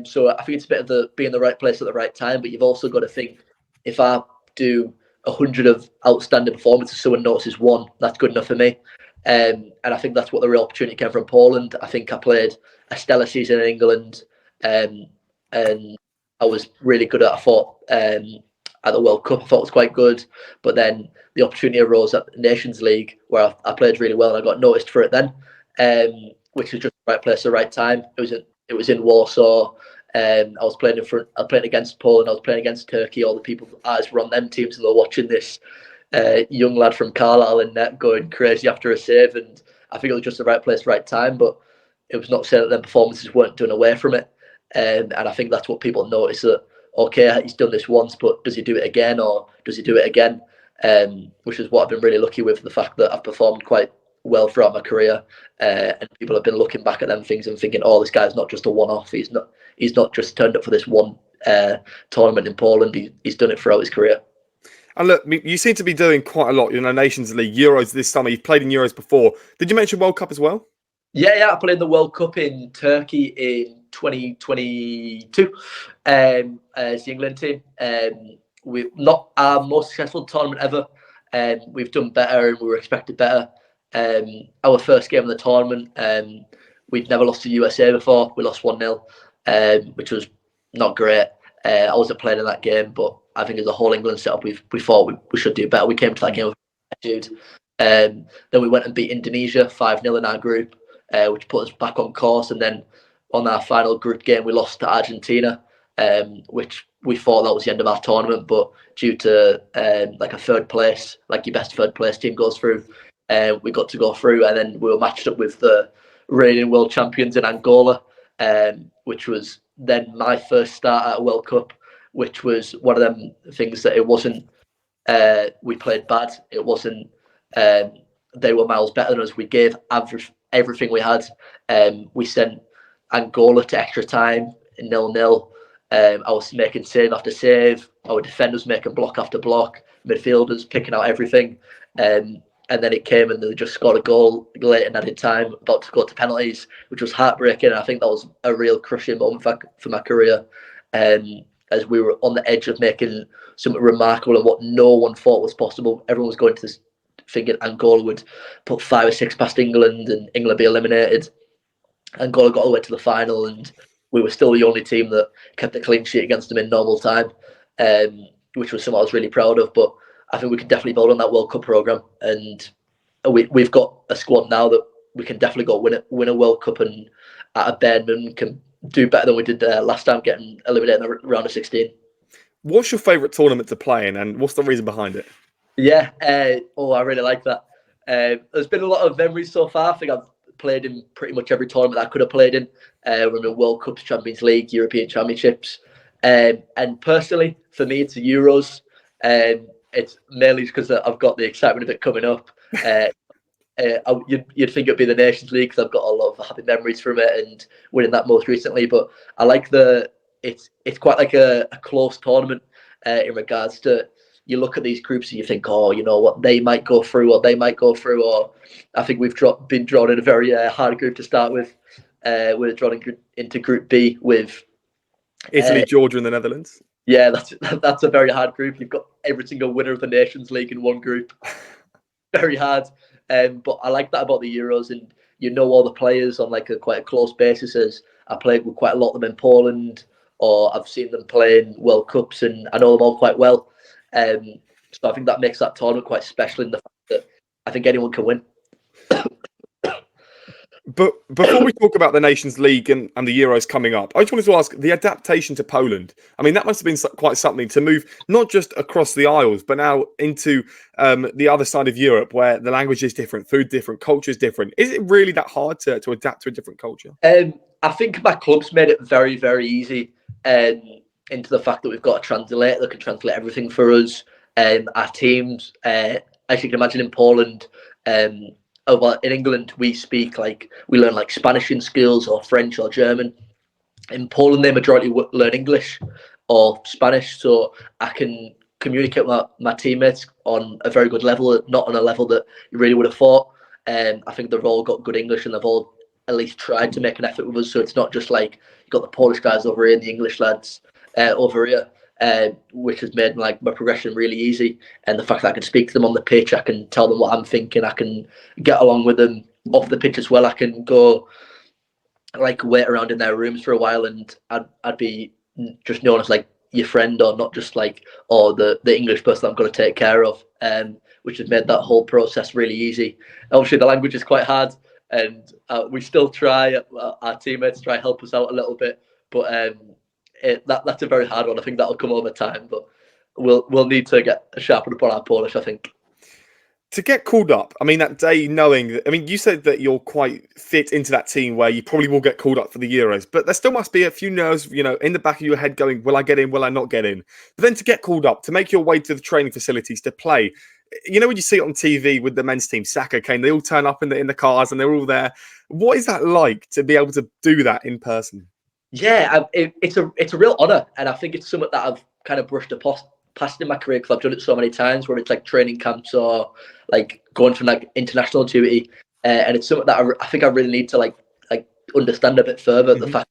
Speaker 2: So I think it's a bit of being in the right place at the right time. But you've also got to think, if I do 100 of outstanding performances, someone notices one, that's good enough for me. And I think that's what the real opportunity came from Poland. I think I played a stellar season in England, and I was really good at. I thought at the World Cup, I thought it was quite good. But then the opportunity arose at the Nations League, where I played really well, and I got noticed for it then. Which was just the right place at the right time. It was in Warsaw. I was playing against Poland. I was playing against Turkey. All the people eyes were on them teams, and they were watching this young lad from Carlisle in net going crazy after a save. And I think it was just the right place, right time. But it was not saying that their performances weren't done away from it. And I think that's what people notice, that okay, he's done this once, but does he do it again, or does he do it again? Which is what I've been really lucky with, the fact that I've performed quite well throughout my career, and people have been looking back at them things and thinking, oh, this guy's not just a one-off. He's not just turned up for this one tournament in Poland. He's done it throughout his career.
Speaker 1: And look, you seem to be doing quite a lot, Nations League, Euros this summer. You've played in Euros before. Did you mention World Cup as well?
Speaker 2: Yeah, I played the World Cup in Turkey in 2022 as the England team. We're not our most successful tournament ever. We've done better and we were expected better. Our first game of the tournament, we'd never lost to USA before. We lost 1-0, which was not great. I wasn't playing in that game, but I think as a whole England setup, we thought we should do better. We came to that game with attitude. Then we went and beat Indonesia 5-0 in our group, which put us back on course. And then on our final group game, we lost to Argentina, which we thought that was the end of our tournament. But due to like a third place, like your best third place team goes through, we got to go through, and then we were matched up with the reigning world champions in Angola, which was then my first start at a World Cup, which was one of them things that it wasn't we played bad. It wasn't they were miles better than us. We gave everything we had. We sent Angola to extra time, 0-0. I was making save after save. Our defenders making block after block. Midfielders picking out everything. And then it came and they just scored a goal late in added time, about to go to penalties, which was heartbreaking. I think that was a real crushing moment for my career, as we were on the edge of making something remarkable and what no one thought was possible. Everyone was going to thinking Angola would put 5 or 6 past England and England be eliminated. Angola got all the way to the final, and we were still the only team that kept a clean sheet against them in normal time, which was something I was really proud of. But I think we can definitely build on that World Cup programme, and we've got a squad now that we can definitely go win a World Cup, and at a bare minimum can do better than we did last time, getting eliminated in the round of 16.
Speaker 1: What's your favourite tournament to play in, and what's the reason behind it?
Speaker 2: Yeah, I really like that. There's been a lot of memories so far. I think I've played in pretty much every tournament that I could have played in. We're in World Cups, Champions League, European Championships. And personally, for me, it's the Euros. It's mainly because I've got the excitement of it coming up. You'd think it'd be the Nations League because I've got a lot of happy memories from it and winning that most recently. But I like it's quite like a close tournament in regards to, you look at these groups and you think, oh, you know what, they might go through, or they might go through. Or I think we've been drawn in a very hard group to start with. We're drawn into Group B with
Speaker 1: Italy, Georgia, and the Netherlands.
Speaker 2: Yeah, that's a very hard group. You've got every single winner of the Nations League in one group. Very hard. But I like that about the Euros, and you know all the players on like quite a close basis. As I played with quite a lot of them in Poland, or I've seen them play in World Cups, and I know them all quite well. So I think that makes that tournament quite special in the fact that I think anyone can win.
Speaker 1: But before we talk about the Nations League and the Euros coming up, I just wanted to ask the adaptation to Poland. I mean, that must have been quite something to move not just across the Isles, but now into the other side of Europe where the language is different, food different, culture is different. Is it really that hard to adapt to a different culture?
Speaker 2: I think my club's made it very, very easy into the fact that we've got a translator that can translate everything for us. Our teams, as you can imagine in Poland, well, in England, we learn like Spanish in schools or French or German. In Poland, they majority learn English or Spanish, so I can communicate with my teammates on a very good level, not on a level that you really would have thought. I think they've all got good English and they've all at least tried to make an effort with us. So it's not just like you got the Polish guys over here and the English lads over here. Which has made like my progression really easy, and the fact that I can speak to them on the pitch, I can tell them what I'm thinking, I can get along with them off the pitch as well. I can go like wait around in their rooms for a while, and I'd be just known as like your friend, or not just like the English person that I'm going to take care of, which has made that whole process really easy. Obviously, the language is quite hard, and we still try. Our teammates try help us out a little bit, but that's a very hard one. I think that'll come over time, but we'll need to get sharpened upon our Polish, I think.
Speaker 1: To get called up, I mean, that day knowing that, I mean, you said that you're quite fit into that team where you probably will get called up for the Euros, but there still must be a few nerves, in the back of your head going, will I get in? Will I not get in? But then to get called up, to make your way to the training facilities to play, when you see it on TV with the men's team, Saka, Kane, they all turn up in the cars and they're all there. What is that like to be able to do that in person?
Speaker 2: Yeah, it's a real honour, and I think it's something that I've kind of brushed past in my career because I've done it so many times, where it's like training camps or like going for like international duty, and it's something that I think I really need to like understand a bit further. The fact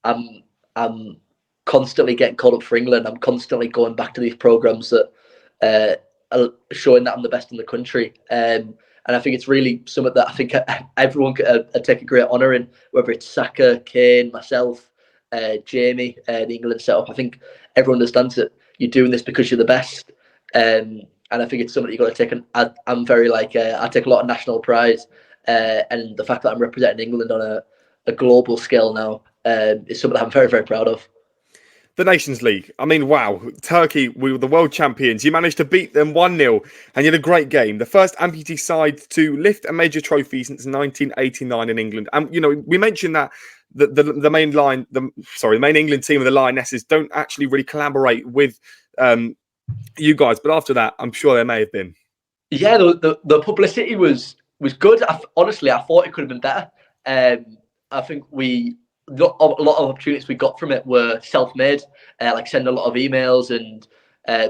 Speaker 2: I'm constantly getting called up for England, I'm constantly going back to these programs that are showing that I'm the best in the country. And I think it's really something that I think everyone could take a great honour in, whether it's Saka, Kane, myself, Jamie, the England setup. I think everyone understands that you're doing this because you're the best. And I think it's something you've got to take. I'm very I take a lot of national pride. And the fact that I'm representing England on a global scale now is something that I'm very, very proud of.
Speaker 1: The Nations League. I mean, wow. Turkey, we were the world champions. You managed to beat them 1-0 and you had a great game. The first amputee side to lift a major trophy since 1989 in England. And, we mentioned that the main England team of the Lionesses don't actually really collaborate with you guys. But after that, I'm sure there may have been.
Speaker 2: Yeah, the publicity was good. Honestly, I thought it could have been better. I think a lot of opportunities we got from it were self-made, like sending a lot of emails and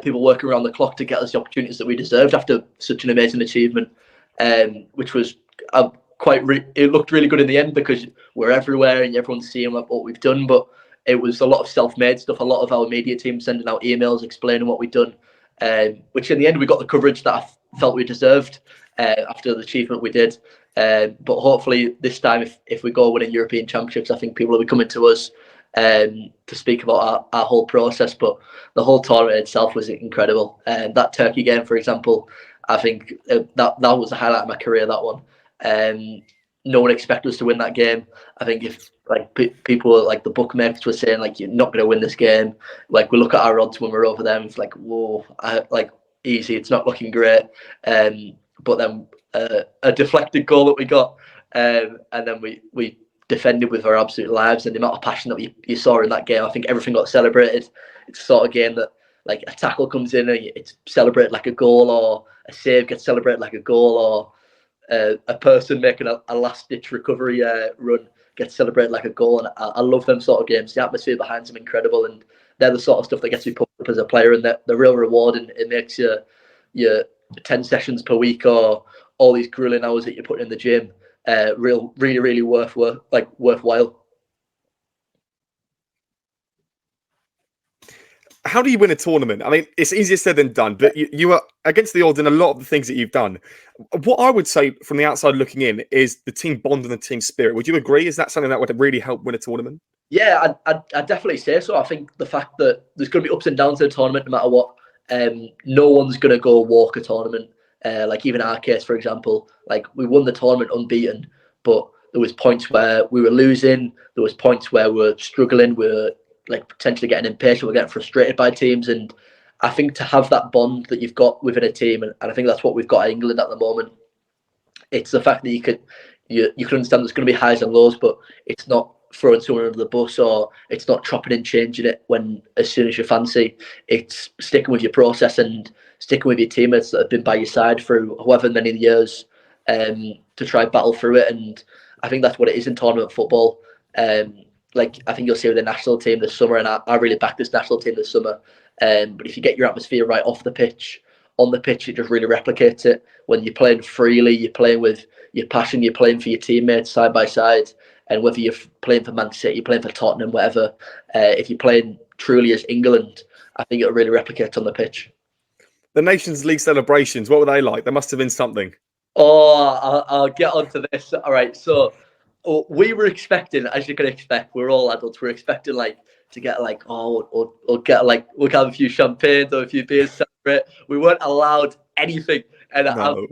Speaker 2: people working around the clock to get us the opportunities that we deserved after such an amazing achievement, which was it looked really good in the end because we're everywhere and everyone's seeing what we've done, but it was a lot of self-made stuff, a lot of our media team sending out emails explaining what we'd done, which in the end we got the coverage that I felt we deserved after the achievement we did. But hopefully this time, if we go winning European Championships, I think people will be coming to us to speak about our whole process. But the whole tournament itself was incredible. That Turkey game, for example, I think that was the highlight of my career, that one. No one expected us to win that game. I think if people like the bookmakers were saying you're not going to win this game, we look at our odds when we're over them, it's whoa, easy, it's not looking great. But then a deflected goal that we got, and then we defended with our absolute lives, and the amount of passion that you saw in that game, I think everything got celebrated. It's the sort of game that a tackle comes in and it's celebrated like a goal, or a save gets celebrated like a goal, or a person making a last-ditch recovery run gets celebrated like a goal. And I love them sort of games. The atmosphere behind them incredible, and they're the sort of stuff that gets you pumped up as a player, and the real reward, and it makes your 10 sessions per week or all these grueling hours that you're putting in the gym really worthwhile.
Speaker 1: How do you win a tournament? I mean, it's easier said than done, but you are against the odds in a lot of the things that you've done. What I would say from the outside looking in is the team bond and the team spirit. Would you agree? Is that something that would really help win a tournament?
Speaker 2: Yeah, I'd definitely say so. I think the fact that there's going to be ups and downs in the tournament no matter what. No one's going to go walk a tournament. Like even our case, for example, like we won the tournament unbeaten, but there was points where we were losing. There was points where we were struggling. We were like potentially getting impatient. We're getting frustrated by teams. And I think to have that bond that you've got within a team, and I think that's what we've got at England at the moment. It's the fact that you can understand there's going to be highs and lows, but it's not throwing someone under the bus, or it's not chopping and changing it when as soon as you fancy. It's sticking with your process and sticking with your teammates that have been by your side through however many years, to try and battle through it. And I think that's what it is in tournament football. Like I think you'll see with the national team this summer, and I really back this national team this summer. But if you get your atmosphere right off the pitch, on the pitch, it just really replicates it. When you're playing freely, you're playing with your passion, you're playing for your teammates side by side. And whether you're playing for Man City, you're playing for Tottenham, whatever, if you're playing truly as England, I think it'll really replicate on the pitch.
Speaker 1: The Nations League celebrations, what were they like? There must have been something.
Speaker 2: Oh, I'll get onto this. All right, so we were expecting, as you can expect, we're all adults. We're expecting like to get like or get like we'll have a few champagnes or a few beers separate. We weren't allowed anything, and
Speaker 1: No.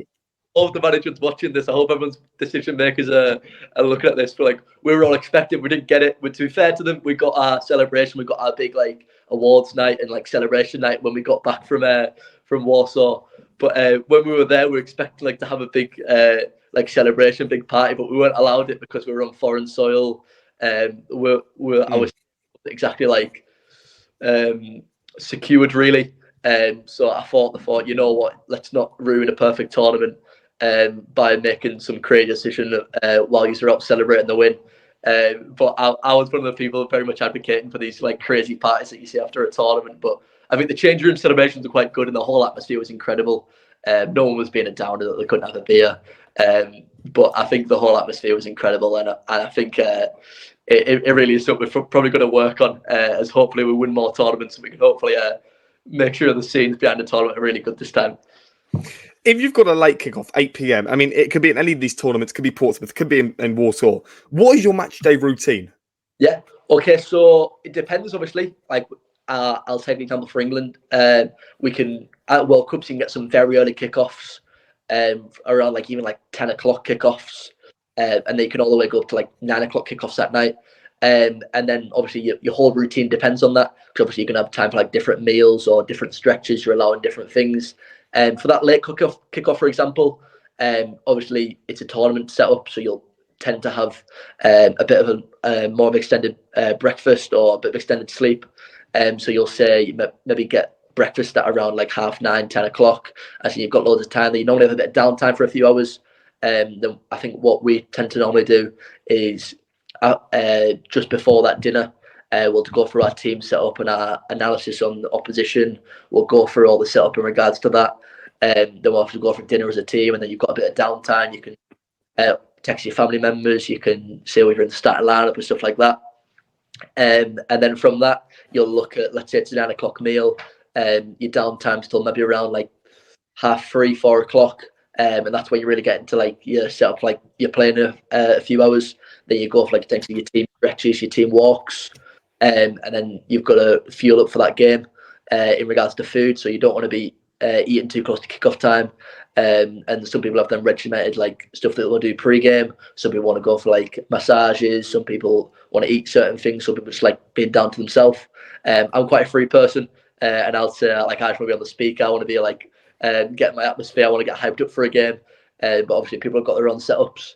Speaker 2: all of the managers watching this, I hope everyone's decision makers are looking at this. But like we were all expecting, we didn't get it. But to be fair to them, we got our celebration, we got our big like awards night and like celebration night when we got back from Warsaw. But when we were there, we were expecting like to have a big like celebration, big party, but we weren't allowed it because we were on foreign soil. I was exactly like secured really. So I thought, you know what, let's not ruin a perfect tournament by making some crazy decision while you're out celebrating the win. But I was one of the people very much advocating for these like crazy parties that you see after a tournament. But I think the change room celebrations were quite good, and the whole atmosphere was incredible. No one was being a downer that they couldn't have a beer. But I think the whole atmosphere was incredible, and I think it really is something we're probably going to work on as hopefully we win more tournaments, and we can hopefully make sure the scenes behind the tournament are really good this time.
Speaker 1: If you've got a late kickoff, 8 p.m., I mean, it could be in any of these tournaments, it could be Portsmouth, it could be in Warsaw. What is your match day routine?
Speaker 2: Yeah. Okay. So it depends, obviously. Like, I'll take an example for England. We can at World Cups you can get some very early kickoffs, around like even like 10 o'clock kickoffs, and they can all the way go up to like 9 o'clock kickoffs that night. And then obviously your whole routine depends on that. Because obviously you can have time for like different meals or different stretches. You're allowing different things. For that late kickoff, for example, obviously it's a tournament setup, so you'll tend to have a bit of a more of extended breakfast or a bit of extended sleep. So you'll say you maybe get breakfast at around like 9:30, 10 o'clock. As you've got loads of time, then you normally have a bit of downtime for a few hours. Then I think what we tend to normally do is just before that dinner, we'll go through our team setup and our analysis on the opposition. We'll go through all the setup in regards to that. Then we'll have to go for dinner as a team, and then you've got a bit of downtime. You can text your family members. You can say we're in the starting lineup and stuff like that. And then from that, you'll look at, let's say it's a 9 o'clock meal. Your downtime till maybe around like 3:30, 4 o'clock. And that's where you really get into like your setup, like you're playing a few hours, then you go for like potentially your team stretches, your team walks, and then you've got to fuel up for that game in regards to food. So you don't want to be eating too close to kickoff time. And some people have them regimented like stuff that they'll do pre-game. Some people want to go for like massages. Some people want to eat certain things. Some people just like being down to themselves. I'm quite a free person, and I'll say like I just want to be on the speaker. I want to be like get my atmosphere. I want to get hyped up for a game. But obviously people have got their own setups.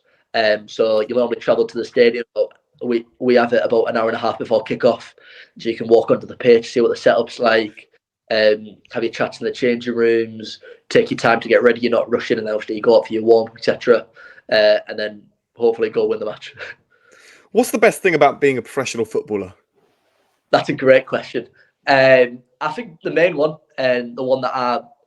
Speaker 2: So you normally travel to the stadium. But we have it about an hour and a half before kickoff, so you can walk onto the pitch, see what the setup's like. Have your chats in the changing rooms, take your time to get ready, you're not rushing, and then obviously you go out for your warm, etc. And then hopefully go win the match.
Speaker 1: What's the best thing about being a professional footballer?
Speaker 2: That's a great question. I think the main one, and the one that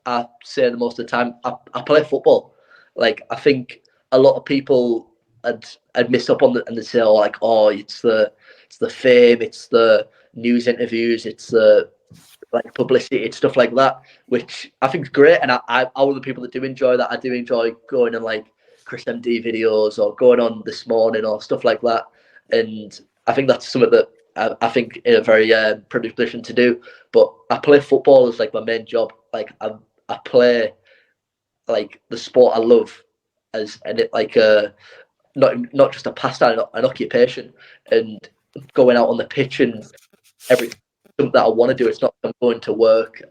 Speaker 2: I say the most of the time, I play football. Like I think a lot of people had missed up on and they say, it's the fame, it's the news interviews, it's the like publicity and stuff like that, which I think is great. And I'm one of the people that do enjoy that. I do enjoy going on like Chris MD videos or going on This Morning or stuff like that. And I think that's something that I think in a very privileged position to do. But I play football as like my main job. Like I play like the sport I love as, and it like not just a pastime, an occupation, and going out on the pitch and everything that I want to do. It's not I'm going to work,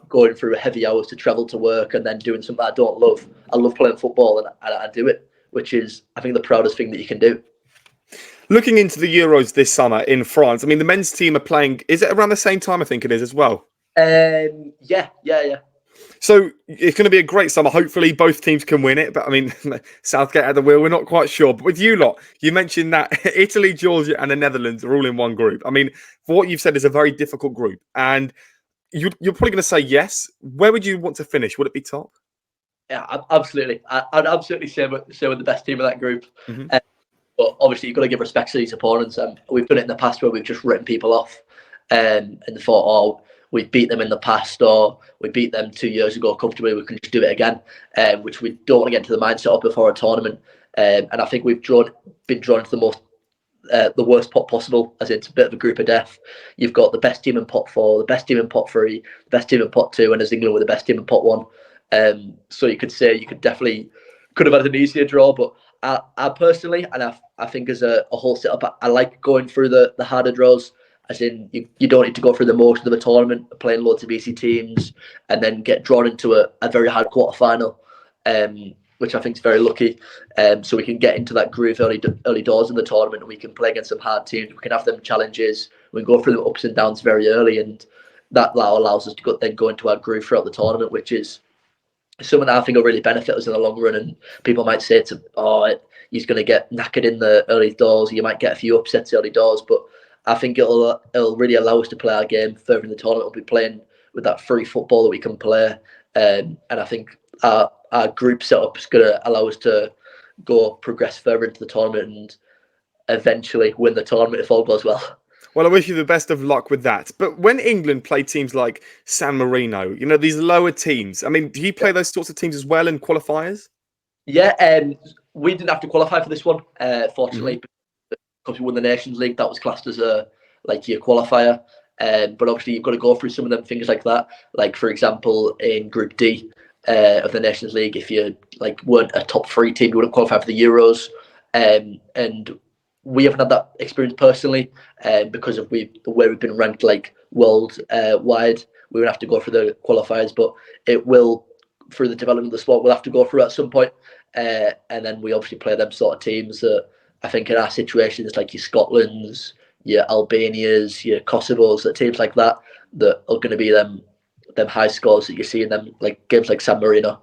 Speaker 2: going through heavy hours to travel to work, and then doing something I don't love. I love playing football, and I do it, which is I think the proudest thing that you can do.
Speaker 1: Looking into the Euros this summer in France, I mean, the men's team are playing. Is it around the same time? I think it is as well.
Speaker 2: Yeah.
Speaker 1: So it's going to be a great summer. Hopefully both teams can win it. But I mean, Southgate at the wheel, we're not quite sure. But with you lot, you mentioned that Italy, Georgia and the Netherlands are all in one group. I mean, for what you've said is a very difficult group. And you're probably going to say yes. Where would you want to finish? Would it be top?
Speaker 2: Yeah, absolutely. I'd absolutely say we're the best team of that group.
Speaker 1: Mm-hmm.
Speaker 2: But obviously you've got to give respect to these opponents. We've done it in the past where we've just written people off and thought, oh, we beat them in the past, or we beat them 2 years ago comfortably, we can just do it again, which we don't want to get into the mindset of before a tournament. And I think we've been drawn into the worst pot possible, as it's a bit of a group of death. You've got the best team in pot 4, the best team in pot 3, the best team in pot 2, and as England were the best team in pot 1. So you could say you could have had an easier draw, but I personally, and I think as a whole setup, I like going through the harder draws. As in, you don't need to go through the motions of a tournament, playing loads of easy teams, and then get drawn into a very hard quarter final, which I think is very lucky. So we can get into that groove early doors in the tournament, and we can play against some hard teams. We can have them challenges. We can go through the ups and downs very early, and that allows us to then go into our groove throughout the tournament, which is something that I think will really benefit us in the long run. And people might say he's going to get knackered in the early doors. You might get a few upsets early doors, but I think it'll really allow us to play our game further in the tournament. We'll be playing with that free football that we can play, and I think our group setup is going to allow us to progress further into the tournament and eventually win the tournament if all goes well.
Speaker 1: Well, I wish you the best of luck with that. But when England play teams like San Marino, these lower teams, I mean, do you play those sorts of teams as well in qualifiers?
Speaker 2: Yeah, we didn't have to qualify for this one, fortunately. Mm-hmm. Because we won the Nations League, that was classed as your qualifier. But obviously you've got to go through some of them things like that. Like for example, in Group D of the Nations League, if you weren't a top 3 team, you wouldn't qualify for the Euros. And we haven't had that experience personally, because of the way we've been ranked world wide. We would have to go through the qualifiers, but it will, through the development of the sport, we'll have to go through at some point. And then we obviously play them sort of teams that I think in our situations, like your Scotlands, your Albanias, your Kosovos, teams like that are going to be them high scores that you see in them games like San Marino.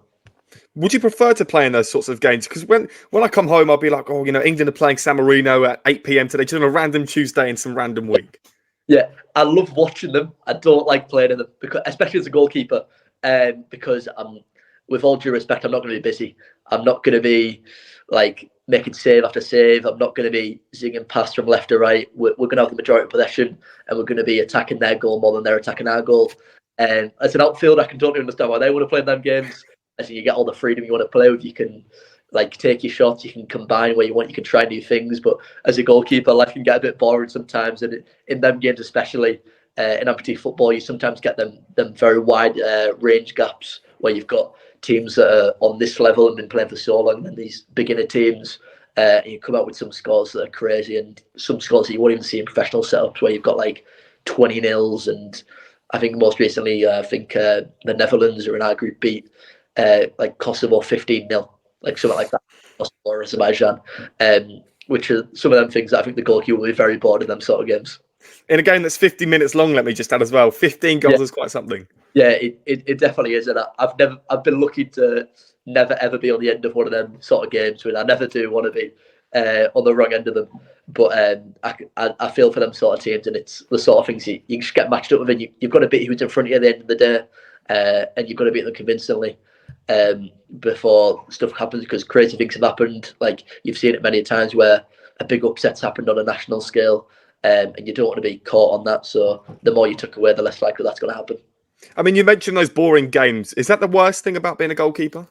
Speaker 1: Would you prefer to play in those sorts of games? Because when I come home, I'll be like, oh, England are playing San Marino at 8 p.m. today, just on a random Tuesday in some random week.
Speaker 2: Yeah, I love watching them. I don't like playing in them, because, especially as a goalkeeper, because with all due respect, I'm not going to be busy. I'm not going to be making save after save. I'm not going to be zinging past from left to right. We're going to have the majority of possession, and we're going to be attacking their goal more than they're attacking our goal. And as an outfielder, I can totally understand why they want to play in them games. As you get all the freedom you want to play with, you can take your shots, you can combine where you want, you can try new things. But as a goalkeeper, life can get a bit boring sometimes, and in them games especially, in amputee football, you sometimes get them very wide range gaps where you've got teams that are on this level and been playing for so long, and these beginner teams, you come out with some scores that are crazy, and some scores that you won't even see in professional setups, where you've got 20-0s, and I think most recently, the Netherlands are in our group beat Kosovo 15-0, something like that, Kosovo or Azerbaijan, which are some of them things that I think the goalkeeper will be very bored in them sort of games.
Speaker 1: In a game that's 50 minutes long, let me just add as well, 15 goals is quite something.
Speaker 2: Yeah, it definitely is, and I've been lucky to never ever be on the end of one of them sort of games, and I never do want to be on the wrong end of them. But I feel for them sort of teams, and it's the sort of things you just get matched up with, and you've got to beat who's in front of you at the end of the day, and you've got to beat them convincingly before stuff happens, because crazy things have happened. You've seen it many times where a big upset's happened on a national scale, and you don't want to be caught on that. So the more you took away, the less likely that's going to happen.
Speaker 1: I mean, you mentioned those boring games. Is that the worst thing about being a goalkeeper?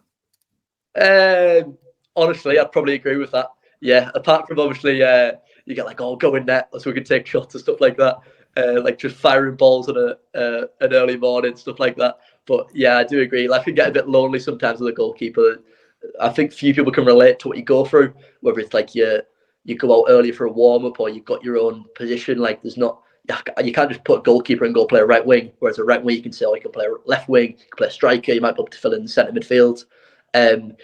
Speaker 2: Honestly, I'd probably agree with that. Yeah, apart from obviously, you get like, go in net so we can take shots and stuff like that. Like just firing balls on an early morning, stuff like that. But yeah, I do agree. Life can get a bit lonely sometimes with a goalkeeper. I think few people can relate to what you go through, whether it's like you go out early for a warm up or you've got your own position. Like there's not, you can't just put a goalkeeper and go play a right wing. Whereas a right wing, you can say, you can play a left wing, you can play a striker, you might be able to fill in the centre midfield.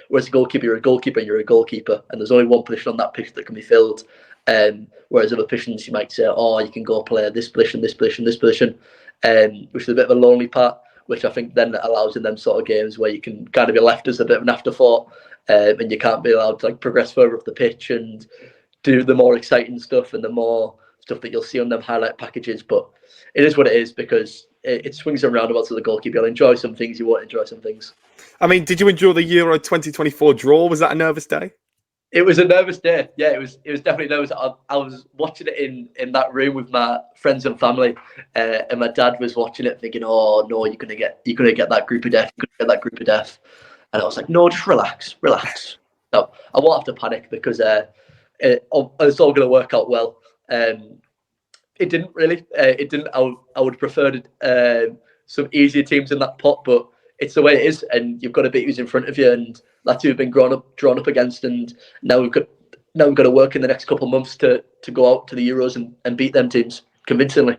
Speaker 2: Whereas a goalkeeper, you're a goalkeeper and you're a goalkeeper, and there's only one position on that pitch that can be filled. Whereas other positions, you might say, you can go play this position, this position, this position, which is a bit of a lonely part, which I think then allows in them sort of games where you can kind of be left as a bit of an afterthought, and you can't be allowed to like progress further up the pitch and do the more exciting stuff and the more stuff that you'll see on them highlight packages. But it is what it is, because it swings and roundabouts with the goalkeeper. You'll enjoy some things, you won't enjoy some things.
Speaker 1: I mean, did you enjoy the Euro 2024 draw? Was that a nervous day?
Speaker 2: It was a nervous day. Yeah, it was definitely nervous. I was watching it in that room with my friends and family, and my dad was watching it thinking, "Oh no, you're gonna get that group of death. You're gonna get that group of death." And I was like, "No, just relax. No, I won't have to panic because it's all gonna work out well." It didn't really. It didn't. I would have preferred some easier teams in that pot, but it's the way it is, and you've got to beat who's in front of you, and that's who we've been drawn up against, and now we've got to work in the next couple of months to go out to the Euros and beat them teams convincingly.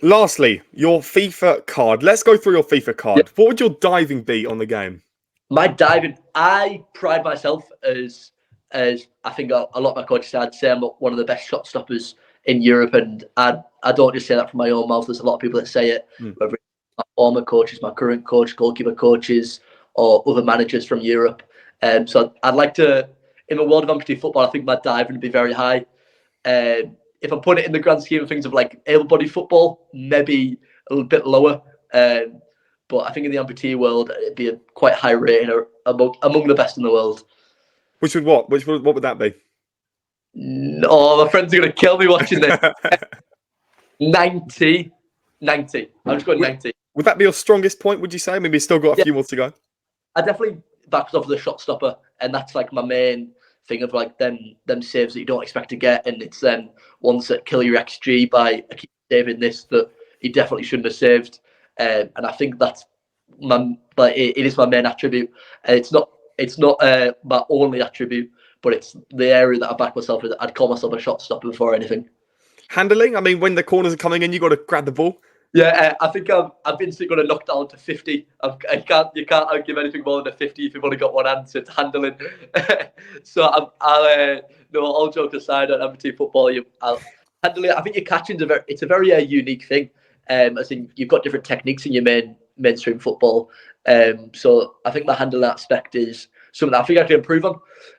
Speaker 1: Lastly, your FIFA card. Let's go through your FIFA card.
Speaker 2: Yep.
Speaker 1: What would your diving be on the game?
Speaker 2: My diving, I pride myself as I think a lot of my coaches, I'd say I'm one of the best shot stoppers in Europe, and I don't just say that from my own mouth. There's a lot of people that say it, whether it's my former coaches, my current coach, goalkeeper coaches, or other managers from Europe. So I'd like to, in the world of amputee football, I think my diving would be very high. If I put it in the grand scheme of things of like able-bodied football, maybe a little bit lower. But I think in the amputee world, it'd be a quite high rating among the best in the world.
Speaker 1: Which would what? What would that be?
Speaker 2: Oh, my friends are going to kill me watching this. 90. I'm just going 90.
Speaker 1: Would that be your strongest point, would you say? Maybe you still got a few more to go?
Speaker 2: I definitely back off the shot stopper, and that's like my main thing of like them saves that you don't expect to get, and it's then ones that kill your XG by saving this that he definitely shouldn't have saved. And I think that's it is my main attribute. It's not my only attribute, but it's the area that I back myself with. I'd call myself a shot stopper before anything.
Speaker 1: Handling? I mean, when the corners are coming in, you got to grab the ball.
Speaker 2: Yeah, I think I've been going to knock down to 50. You can't give anything more than a 50 if you've only got one hand, so it's handling. So all jokes aside, on amputee football, I'll handle it. I think your catching's a very unique thing. As in you've got different techniques in your mainstream football. So I think the handling aspect is something that I think I can improve on.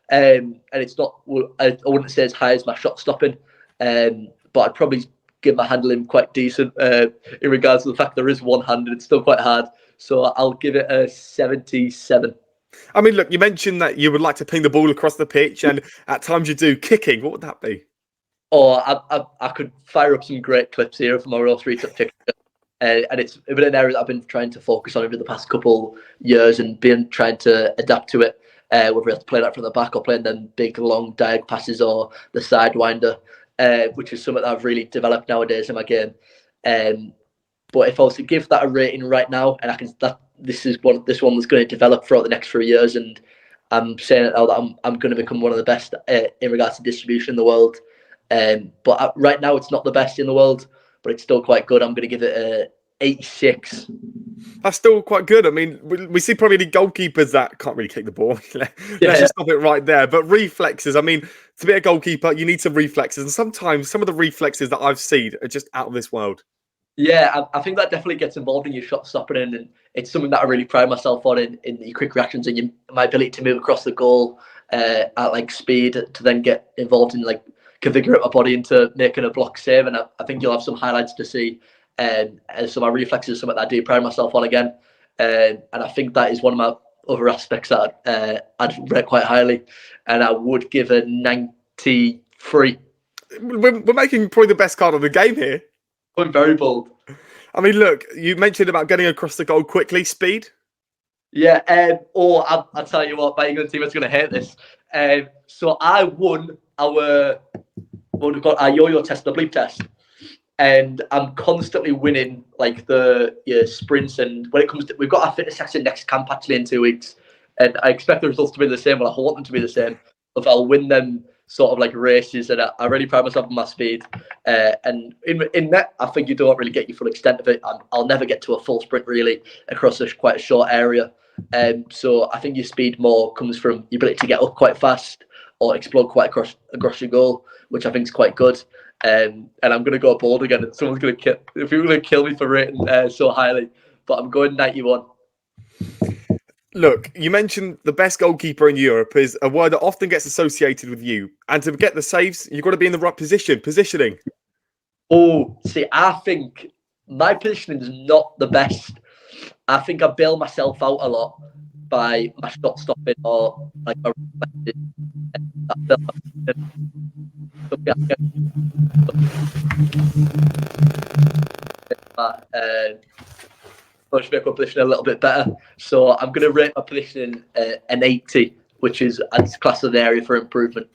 Speaker 2: And it's not, I wouldn't say as high as my shot stopping, but I'd probably give my handling quite decent in regards to the fact there is one hand and it's still quite hard. So I'll give it a 77.
Speaker 1: I mean, look, you mentioned that you would like to ping the ball across the pitch, and at times you do. Kicking, what would that be?
Speaker 2: I could fire up some great clips here from our 3 top tickets. And it's been an area that I've been trying to focus on over the past couple years and been trying to adapt to it, whether I have to play that from the back or playing them big, long diag passes or the sidewinder, which is something that I've really developed nowadays in my game. But if I was to give that a rating right now, and this one that's going to develop throughout the next 3 years, and I'm saying it now that I'm going to become one of the best in regards to distribution in the world. But right now it's not the best in the world, but it's still quite good. I'm going to give it a 86.
Speaker 1: That's still quite good. I mean, we see probably the goalkeepers that can't really kick the ball. Let's just stop it right there. But reflexes, I mean, to be a goalkeeper, you need some reflexes. And sometimes some of the reflexes that I've seen are just out of this world. Yeah,
Speaker 2: I think that definitely gets involved in your shot stopping, and it's something that I really pride myself on in your quick reactions and my ability to move across the goal at like speed to then get involved in like configure my body into making a block save. And I think you'll have some highlights to see. So my reflexes is something that I do pride myself on again. And I think that is one of my other aspects that I'd rate quite highly. And I would give a 93.
Speaker 1: we're making probably the best card of the game here.
Speaker 2: I'm very bold.
Speaker 1: I mean, look, you mentioned about getting across the goal quickly, speed.
Speaker 2: Yeah, I'll tell you what, my England team is going to hate this. So I won our yo-yo test, the bleep test, and I'm constantly winning like the sprints. And when it comes to, we've got our fitness session next camp actually in 2 weeks, and I expect the results to be the same. But I want them to be the same. If I'll win them sort of like races, and I really pride myself on my speed. And in that, I think you don't really get your full extent of it. I'll never get to a full sprint really across quite a short area. So I think your speed more comes from your ability to get up quite fast or explode quite across your goal, which I think is quite good. And I'm going to go bold again. And someone's going to kill. People are going to kill me for rating so highly, but I'm going 91.
Speaker 1: Look, you mentioned the best goalkeeper in Europe is a word that often gets associated with you. And to get the saves, you've got to be in the right positioning.
Speaker 2: Oh, see, I think my positioning is not the best. I think I bail myself out a lot by my shot stopping or like my push my position a little bit better. So I'm going to rate my position an 80, which is class of the area for improvement.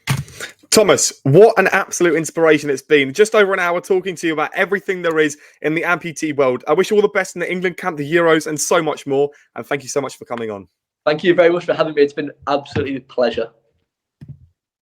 Speaker 1: Thomas, what an absolute inspiration it's been. Just over an hour talking to you about everything there is in the amputee world. I wish you all the best in the England camp, the Euros, and so much more. And thank you so much for coming on.
Speaker 2: Thank you very much for having me. It's been absolutely a pleasure.